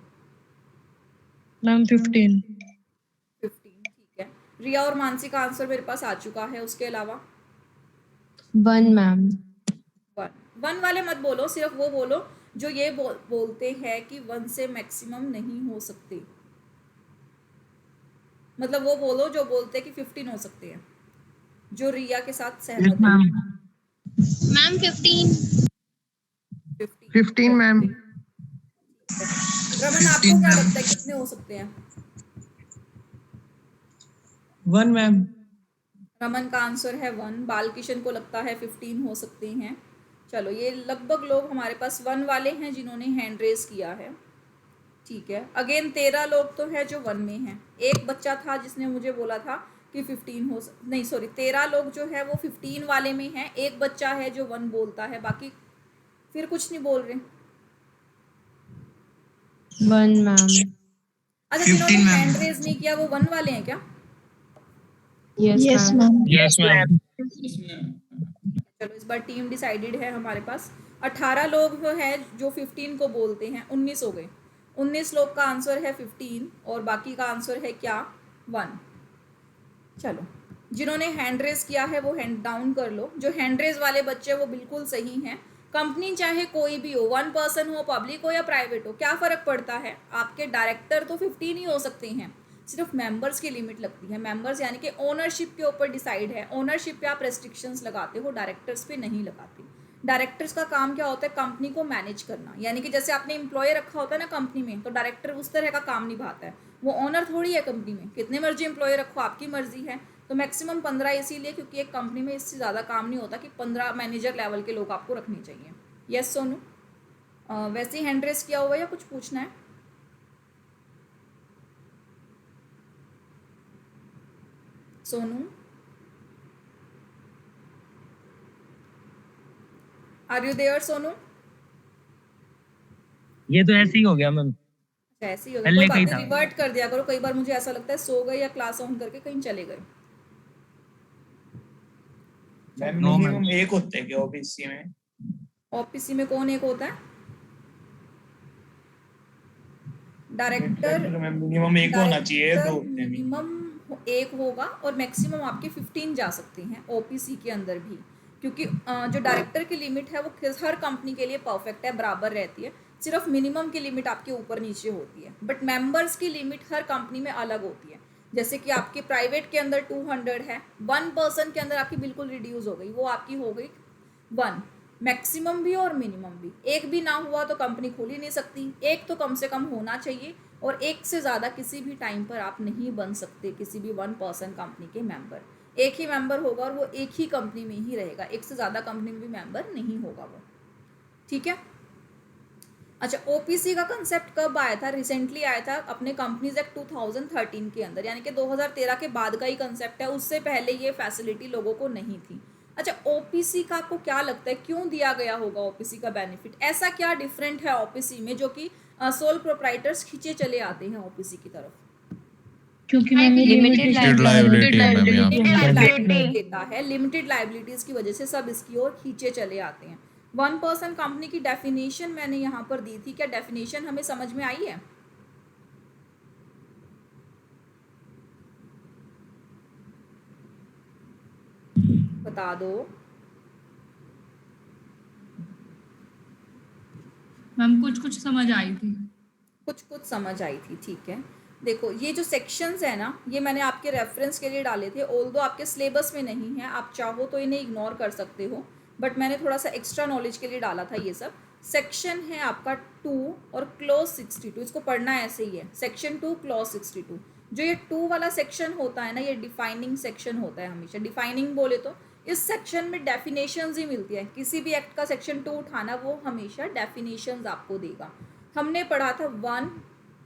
मैम 15।
15 ठीक है। रिया और मानसी का आंसर मेरे पास आ चुका है, उसके अलावा
1 मैम।
1 वाले मत बोलो, सिर्फ वो बोलो जो ये बोलते हैं कि 1 से मैक्सिमम नहीं हो सकते। मतलब वो बोलो जो बोलते हैं कि 15 हो सकते हैं, जो रिया के साथ सहमत है।
Ma'am 15
15 ma'am.
रमन आपको क्या लगता है कितने हो सकते हैं?
1 मैम।
रमन का आंसर है 1। बालकिशन को लगता है 15 हो सकते हैं। चलो, ये लगभग लोग हमारे पास 1 वाले हैं जिन्होंने हैंड रेज किया है, ठीक है। अगेन 13 लोग तो है जो 1 में हैं। एक बच्चा था जिसने मुझे बोला था कि 15 हो नहीं, सॉरी 13 लोग जो है वो 15 वाले में हैं। एक बच्चा है जो 1 बोलता है, बाकी फिर कुछ नहीं बोल रहे।
1 मैम।
अच्छा, जिन्होंने हैंड रेज नहीं किया वो 1 वाले हैं क्या?
Yes ma'am.
Yes ma'am.
चलो इस बार टीम डिसाइडेड है हमारे पास। 18 लोग जो है जो 15 को बोलते हैं, 19 हो गए। 19 लोग का आंसर है 15 और बाकी का आंसर है क्या 1। चलो जिन्होंने हैंड रेज किया है वो हैंड डाउन कर लो। जो हैंड रेज वाले बच्चे वो बिल्कुल सही हैं। कंपनी चाहे कोई भी हो, 1 पर्सन हो, पब्लिक हो या प्राइवेट हो, क्या फ़र्क पड़ता है? आपके डायरेक्टर तो 15 ही हो सकते हैं, सिर्फ मेंबर्स की लिमिट लगती है। मेंबर्स यानी कि ओनरशिप के ऊपर डिसाइड है। ओनरशिप पे आप रेस्ट्रिक्शंस लगाते हो, डायरेक्टर्स पे नहीं लगाते। डायरेक्टर्स का काम क्या होता है? कंपनी को मैनेज करना। यानी कि जैसे आपने एम्प्लॉय रखा होता है ना कंपनी में, तो डायरेक्टर उस तरह का काम निभाता है। वो ओनर थोड़ी है कंपनी में। कितने मर्जी एम्प्लॉय रखो, आपकी मर्जी है। तो मैक्सिमम 15 इसीलिए क्योंकि एक कंपनी में इससे ज़्यादा काम नहीं होता कि 15 मैनेजर लेवल के लोग आपको रखने चाहिए। यस सोनू, वैसे ही हैंड रेस किया हुआ है या कुछ पूछना है? Sonu, are you there Sonu?
ये तो ऐसे ही हो गया मैम।
ऐसे ही हो गया, कोई बात नहीं, रिवर्ट कर दिया करो। कई बार मुझे ऐसा लगता है सो गए या क्लास ऑन करके कहीं चले गए।
मिनिमम एक होते हैं क्या ओबीसी में?
ओपीसी में कौन एक होता है? डायरेक्टर।
मिनिमम एक होना चाहिए, दो होते हैं।
मिनिमम एक होगा और मैक्सिमम आपके 15 जा सकते हैं ओपीसी के अंदर भी, क्योंकि जो डायरेक्टर की लिमिट है वो हर कंपनी के लिए परफेक्ट है, बराबर रहती है। सिर्फ मिनिमम की लिमिट आपके ऊपर नीचे होती है, बट मेंबर्स की लिमिट हर कंपनी में अलग होती है। जैसे कि आपके प्राइवेट के अंदर 200 है, 1 पर्सन के अंदर आपकी बिल्कुल रिड्यूस हो गई, वो आपकी हो गई 1। मैक्सिमम भी और मिनिमम भी। एक भी ना हुआ तो कंपनी खोल ही नहीं सकती। एक तो कम से कम होना चाहिए और एक से ज़्यादा किसी भी टाइम पर आप नहीं बन सकते किसी भी 1 पर्सन कंपनी के मेंबर। एक ही मेंबर होगा और वो एक ही कंपनी में ही रहेगा, एक से ज़्यादा कंपनी में भी मेंबर नहीं होगा वो। ठीक है। अच्छा, ओपीसी का कंसेप्ट कब आया था? रिसेंटली आया था अपने कंपनीज एक्ट 2013 के अंदर, यानी कि 2013 के बाद का ही कंसेप्ट है। उससे पहले ये फैसिलिटी लोगों को नहीं थी। अच्छा, ओपीसी का आपको क्या लगता है क्यों दिया गया होगा ओपीसी का बेनिफिट? ऐसा क्या डिफरेंट है ओपीसी में जो कि सोल प्रोप्राइटर्स खींचे चले आते हैं ओपीसी की तरफ?
क्योंकि
लिमिटेड लायबिलिटी है मैम यहाँ पे।
देता है, लिमिटेड लायबिलिटीज की वजह से सब इसकी ओर खींचे चले आते हैं। 1 पर्सन कंपनी की डेफिनेशन मैंने यहाँ पर दी थी, क्या डेफिनेशन हमें समझ में आई है? बता दो
मैम। कुछ समझ आई थी,
कुछ समझ आई थी। ठीक है, देखो ये जो सेक्शंस है ना, ये मैंने आपके रेफरेंस के लिए डाले थे। ऑल्दो आपके सिलेबस में नहीं है, आप चाहो तो इन्हें इग्नोर कर सकते हो, बट मैंने थोड़ा सा एक्स्ट्रा नॉलेज के लिए डाला था ये सब। सेक्शन है आपका 2 और क्लॉज 62, इसको पढ़ना ऐसे ही है, सेक्शन 2 क्लॉज 62। जो ये 2 वाला सेक्शन होता है ना, ये डिफाइनिंग सेक्शन होता है हमेशा। डिफाइनिंग बोले तो इस सेक्शन में डेफिनेशंस ही मिलती है। किसी भी एक्ट का सेक्शन 2 उठाना, वो हमेशा डेफिनेशंस आपको देगा। हमने पढ़ा था 1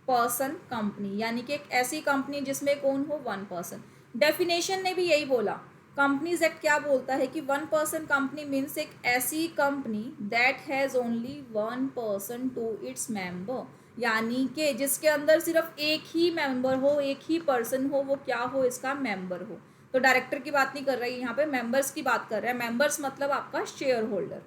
पर्सन कंपनी, यानी कि एक ऐसी कंपनी जिसमें कौन हो 1 पर्सन। डेफिनेशन ने भी यही बोला। कंपनीज एक्ट क्या बोलता है कि 1 पर्सन कंपनी मीन्स एक ऐसी company that has only 1 person to its member, यानी कि जिसके अंदर सिर्फ एक ही मेंबर हो, एक ही पर्सन हो, वो क्या हो? इसका मेंबर हो। तो डायरेक्टर की बात नहीं कर रही यहाँ पे, मेंबर्स की बात कर रहा है। मेंबर्स मतलब आपका share holder.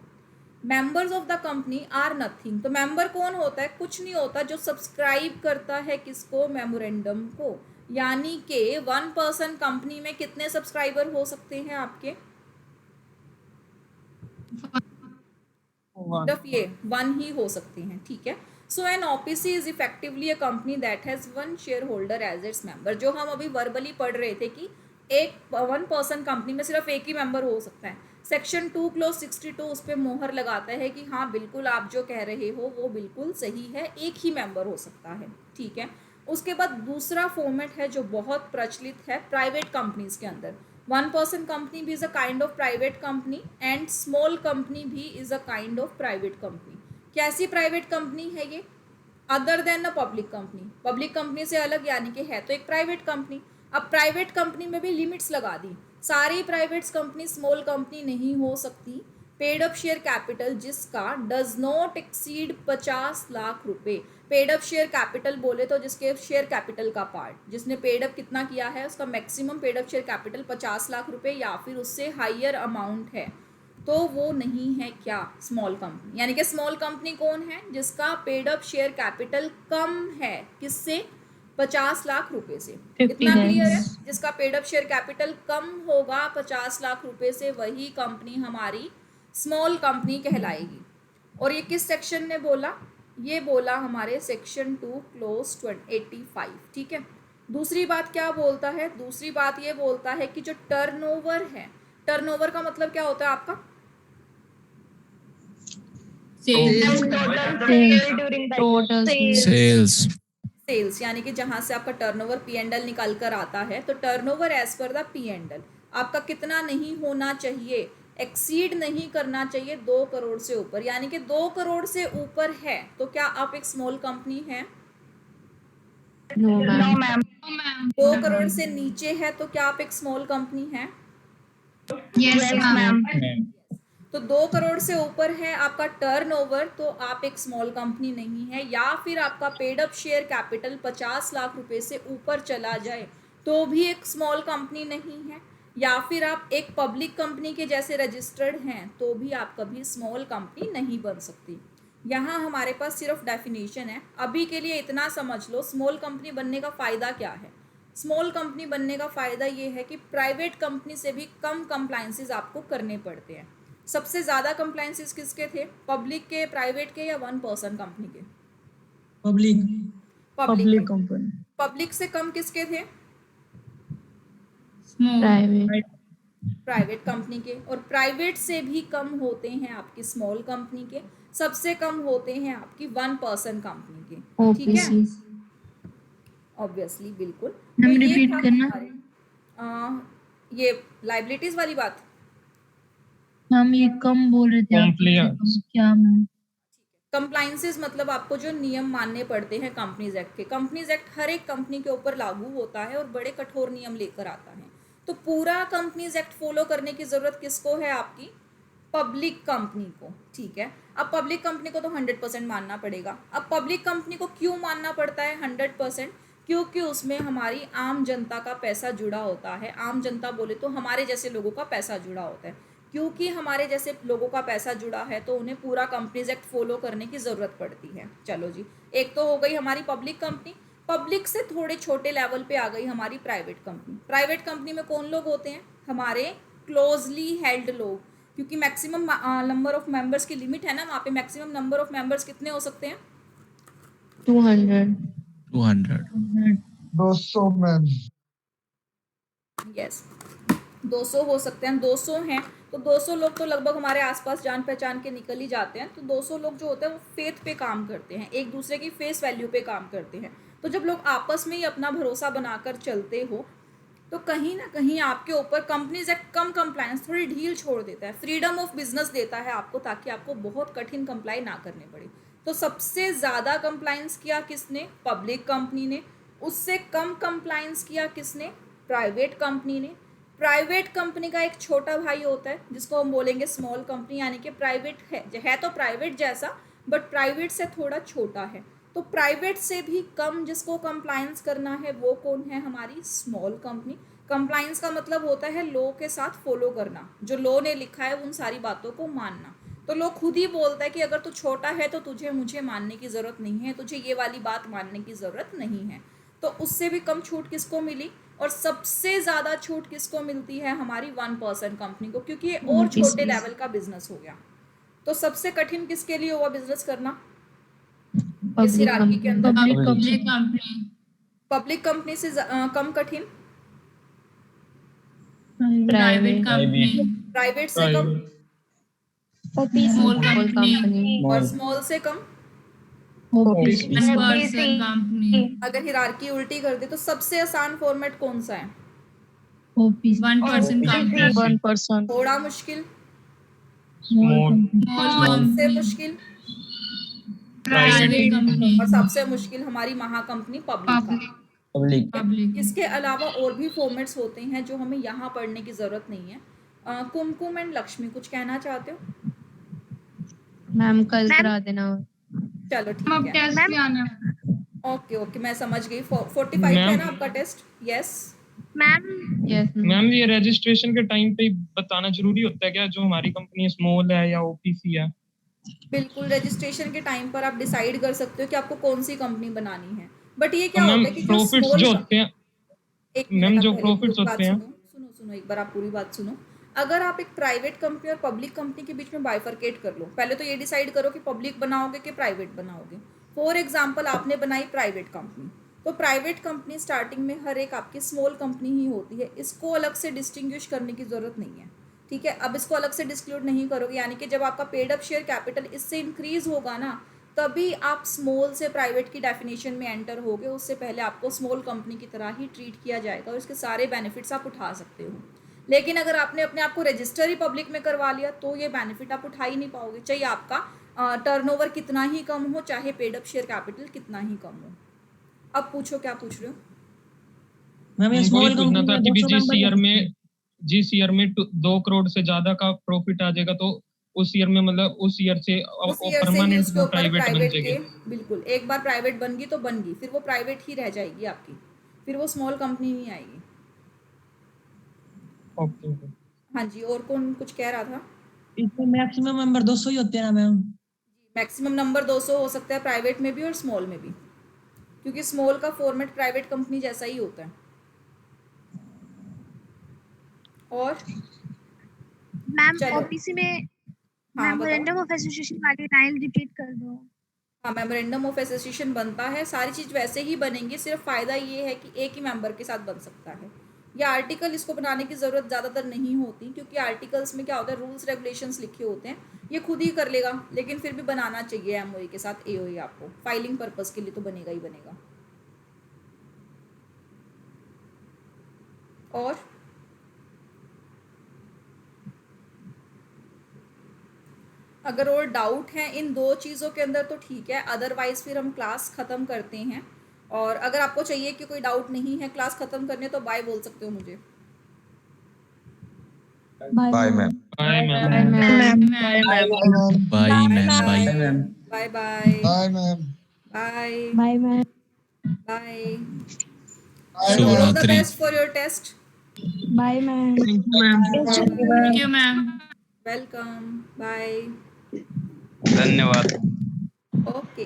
Members of the company are nothing. तो मेंबर कौन होता है? कुछ नहीं होता, जो सब्सक्राइब करता है किसको? मेमोरेंडम को। यानी कि 1 पर्सन कंपनी में कितने सब्सक्राइबर हो सकते हैं आपके? सिर्फ ये 1 ही हो सकते हैं। ठीक है। So an OPC is effectively a company that has 1 shareholder as its member. जो हम अभी वर्बली पढ़ रहे थे कि 1 पर्सन कंपनी में सिर्फ एक ही मेंबर हो सकता है। सेक्शन 2 क्लॉज 62 उस पर मोहर लगाता है कि हाँ बिल्कुल आप जो कह रहे हो वो बिल्कुल सही है, एक ही मेंबर हो सकता है। ठीक है। उसके बाद दूसरा फॉर्मेट है जो बहुत प्रचलित है प्राइवेट कंपनीज के अंदर। 1 पर्सन कंपनी भी is a kind of private company and small company भी is a kind of private company. कैसी प्राइवेट कंपनी है ये? Other than a public company. Public company से अलग, यानी कि है तो एक प्राइवेट कंपनी। अब प्राइवेट कंपनी में भी लिमिट्स लगा दी। सारी प्राइवेट कंपनी स्मॉल कंपनी नहीं हो सकती, पेड अप शेयर कैपिटल जिसका डज नॉट एक्सीड 50 लाख रुपए। पेड अप शेयर कैपिटल बोले तो जिसके शेयर कैपिटल का पार्ट, जिसने पेड अप कितना किया है, उसका maximum paid up share capital 50 lakh रुपए या फिर उससे हायर अमाउंट है, तो वो नहीं है क्या, स्मॉल कंपनी। यानी कि स्मॉल कंपनी कौन है, जिसका पेड अप शेयर कैपिटल कम है, किससे, 50 लाख रुपए से। इतना क्लियर है, जिसका पेड अप शेयर कैपिटल कम होगा 50 लाख रुपए से, वही कंपनी हमारी स्मॉल कंपनी कहलाएगी। और ये किस सेक्शन ने बोला, ये बोला हमारे सेक्शन 2 क्लोज 85। ठीक है। दूसरी बात क्या बोलता है, दूसरी बात ये बोलता है कि जो टर्नओवर है, टर्नओवर का मतलब क्या होता है आपका,
सेल्स।
सेल्स, यानी कि जहां से आपका टर्नओवर P&L निकल कर आता है, तो turnover as per the P&L आपका कितना नहीं होना चाहिए, एक्सीड नहीं करना चाहिए 2 करोड़ से ऊपर। यानी कि 2 करोड़ से ऊपर है तो क्या आप एक स्मॉल कंपनी है?
No ma'am.
2 करोड़ से नीचे है तो क्या आप एक स्मॉल कंपनी है?
Yes ma'am.
तो 2 करोड़ से ऊपर है आपका टर्नओवर तो आप एक स्मॉल कंपनी नहीं है, या फिर आपका paid up share capital 50 lakh रुपए से ऊपर चला जाए तो भी एक स्मॉल कंपनी नहीं है, या फिर आप एक पब्लिक कंपनी के जैसे रजिस्टर्ड हैं तो भी आप कभी स्मॉल कंपनी नहीं बन सकती। यहाँ हमारे पास सिर्फ डेफिनेशन है। अभी के लिए इतना समझ लो, स्मॉल कंपनी बनने का फ़ायदा क्या है। स्मॉल कंपनी बनने का फ़ायदा ये है कि प्राइवेट कंपनी से भी कम कंप्लायंसेस आपको करने पड़ते हैं। सबसे ज़्यादा कंप्लायंसेस किसके थे, पब्लिक के, प्राइवेट के, या 1 पर्सन कंपनी के?
Public
company.
पब्लिक से कम किसके थे? प्राइवेट कंपनी के। और प्राइवेट से भी कम होते हैं आपकी स्मॉल कंपनी के, सबसे कम होते हैं आपकी 1 पर्सन कंपनी के। ठीक है, ऑब्वियसली, बिल्कुल। तो ये
रिपीट
था
करना।
ये लाइबिलिटीज वाली बात।
हम ये कम बोल रहे थे आप, क्या मैम?
कंप्लायंसेस मतलब आपको जो नियम मानने पड़ते हैं कंपनीज एक्ट के। कंपनीज एक्ट हर एक कंपनी के ऊपर लागू होता है और बड़े कठोर नियम लेकर आता है। तो पूरा कंपनीज एक्ट फॉलो करने की ज़रूरत किसको है, आपकी पब्लिक कंपनी को। ठीक है, अब पब्लिक कंपनी को तो 100% मानना पड़ेगा। अब पब्लिक कंपनी को क्यों मानना पड़ता है 100%? क्योंकि उसमें हमारी आम जनता का पैसा जुड़ा होता है। आम जनता बोले तो हमारे जैसे लोगों का पैसा जुड़ा होता है। क्योंकि हमारे जैसे लोगों का पैसा जुड़ा है तो उन्हें पूरा कंपनीज एक्ट फॉलो करने की ज़रूरत पड़ती है। चलो जी, एक तो हो गई हमारी पब्लिक कंपनी। पब्लिक से थोड़े छोटे लेवल पे आ गई हमारी प्राइवेट कंपनी। प्राइवेट कंपनी में कौन लोग होते हैं, हमारे क्लोजली हेल्ड लोग, क्योंकि मैक्सिमम नंबर ऑफ मेंबर्स की लिमिट है ना, वहाँ पे मैक्सिमम नंबर ऑफ मेंबर्स कितने हो सकते हैं?
200।
200 मैम।
यस, 200 हो सकते हैं। 200 हैं तो 200 लोग तो लगभग हमारे आसपास जान पहचान के निकल ही जाते हैं। तो 200 लोग जो होते हैं वो फेथ पे काम करते हैं, एक दूसरे की फेस वैल्यू पे काम करते हैं। तो जब लोग आपस में ही अपना भरोसा बनाकर चलते हो तो कहीं ना कहीं आपके ऊपर कंपनीज एक्ट कम कंप्लायंस थोड़ी ढील छोड़ देता है, फ्रीडम ऑफ बिजनेस देता है आपको, ताकि आपको बहुत कठिन कंप्लाई ना करने पड़े। तो सबसे ज़्यादा कंप्लायंस किया किसने, पब्लिक कंपनी ने। उससे कम कंप्लायंस किया किसने, प्राइवेट कंपनी ने। प्राइवेट कंपनी का एक छोटा भाई होता है जिसको हम बोलेंगे स्मॉल कंपनी, यानी कि प्राइवेट है तो प्राइवेट जैसा, बट प्राइवेट से थोड़ा छोटा है। तो प्राइवेट से भी कम जिसको कंप्लायंस करना है वो कौन है, हमारी स्मॉल कंपनी। कंप्लायंस का मतलब होता है लॉ के साथ फॉलो करना, जो लॉ ने लिखा है उन सारी बातों को मानना। तो लॉ खुद ही बोलता है कि अगर तू छोटा है तो तुझे मुझे मानने की ज़रूरत नहीं है, तुझे ये वाली बात मानने की ज़रूरत नहीं है। तो उससे भी कम छूट किसको मिली, और सबसे ज़्यादा छूट किसको मिलती है, हमारी 1 पर्सन कंपनी को, क्योंकि ये और छोटे लेवल का बिजनेस हो गया। तो सबसे कठिन किसके लिए हुआ बिजनेस करना इस हिरार्की के अंदर? पब्लिक कंपनी से कम कठिन
प्राइवेट कंपनी,
प्राइवेट से कम,
स्मॉल कंपनी,
और स्मॉल से कम
पर्सन कंपनी।
अगर हिरार्की उल्टी कर दे तो सबसे आसान फॉर्मेट कौन सा है,
1 पर्सन कंपनी,
1 पर्सन।
थोड़ा मुश्किल,
स्मॉल
सबसे मुश्किल,
प्राइवेट कंपनी,
और सबसे मुश्किल हमारी महाकंपनी पब्लिक।
पब्लिक।
इसके अलावा और भी फॉर्मेट्स होते हैं जो हमें यहाँ पढ़ने की ज़रूरत नहीं है। कुमकुम एंड लक्ष्मी कुछ कहना चाहते हो?
मैम कल करा देना।
चलो ठीक
अब
है।
टेस्ट भी आना है।
ओके मैं समझ गई। 45 है ना आपका टेस्ट? यस
मैम ये रजिस्ट्रेशन के टाइम पे बताना जरूरी होता है क्या, जो हमारी कंपनी स्मॉल है या ओपीसी है?
बिल्कुल, रजिस्ट्रेशन के टाइम पर आप डिसाइड कर सकते हो कि आपको कौन सी कंपनी बनानी है। बट ये क्या
मैम
होता है कि जो
प्रॉफिट्स
स्मॉल
जो होते हैं,
एक
मैम
मिनट,
जो
आप पहले
प्रॉफिट्स
पूरी बात
होते हैं,
सुनो एक बार आप पूरी बात सुनो। अगर आप एक प्राइवेट कंपनी और पब्लिक कंपनी के बीच में बाइफरकेट कर लो, पहले तो ये डिसाइड करो कि पब्लिक बनाओगे कि प्राइवेट बनाओगे। फॉर एग्जाम्पल आपने बनाई प्राइवेट कंपनी, तो प्राइवेट कंपनी स्टार्टिंग में हर एक आपकी स्मॉल कंपनी ही होती है, इसको अलग से डिस्टिंग्विश करने की ज़रूरत नहीं है, ठीक है। अब इसको अलग से डिस्क्लूड नहीं करोगे, यानी कि जब आपका पेड अप शेयर कैपिटल इससे इंक्रीज होगा ना, तभी आप स्मॉल से प्राइवेट की डेफिनेशन में एंटर होगे। उससे पहले आपको स्मॉल कंपनी की तरह ही ट्रीट किया जाएगा और इसके सारे बेनिफिट्स आप उठा सकते हो। लेकिन अगर आपने अपने आप को रजिस्टर ही पब्लिक में करवा लिया तो ये बेनिफिट आप उठा ही नहीं पाओगे, चाहे आपका टर्नओवर कितना ही कम हो, चाहे पेड अप शेयर कैपिटल कितना ही कम हो। अब पूछो क्या पूछ रहे हो?
मैम ये स्मॉल पूछना था कि जिस ईयर में 2 करोड़ से ज्यादा का प्रॉफिट आ जाएगा तो उस ईयर में, मतलब उस ईयर से परमानेंट
उसके ऊपर
प्राइवेट बन
प्राइवेट
जाएगी।
के बिल्कुल, एक बार प्राइवेट बन गई तो बन गई, फिर वो प्राइवेट ही रह जाएगी आपकी, फिर वो स्मॉल कंपनी नहीं आएगी।
ओके।
हाँ जी, और कौन कुछ कह रहा था?
इसमें मैक्सिमम मेंबर 200 ही होते हैं ना मैम?
मैक्सिमम नंबर 200 हो सकता है प्राइवेट में भी और स्मॉल में भी, क्योंकि स्मॉल का फॉर्मेट प्राइवेट कंपनी जैसा ही होता है। और
मैम ओपीसी में मेमोरेंडम ऑफ एसोसिएशन वाली लाइन रिपीट कर दो।
हाँ, मेमोरेंडम ऑफ एसोसिएशन बनता है, सारी चीज़ वैसे ही बनेंगी, सिर्फ फ़ायदा ये है कि एक ही मेंबर के साथ बन सकता है। या आर्टिकल इसको बनाने की ज़रूरत ज़्यादातर नहीं होती, क्योंकि आर्टिकल्स में क्या होता है, रूल्स रेगुलेशंस लिखे होते हैं, ये खुद ही कर लेगा। लेकिन फिर भी बनाना चाहिए एमओई के साथ एओई, आपको फाइलिंग पर्पस के लिए तो बनेगा ही बनेगा। और अगर और डाउट है इन 2 चीज़ों के अंदर तो ठीक है, अदरवाइज फिर हम क्लास ख़त्म करते हैं। और अगर आपको चाहिए कि कोई डाउट नहीं है क्लास ख़त्म करने, तो बाय बोल सकते हो मुझे।
Bye ma'am.
Bye ma'am.
Bye ma'am.
Bye bye
bye ma'am.
Bye
bye ma'am.
Bye.
शुभ
ऑल द
रात्रि।
Best for your test.
Bye ma'am.
Thank you ma'am.
Welcome. Bye.
धन्यवाद।
ओके।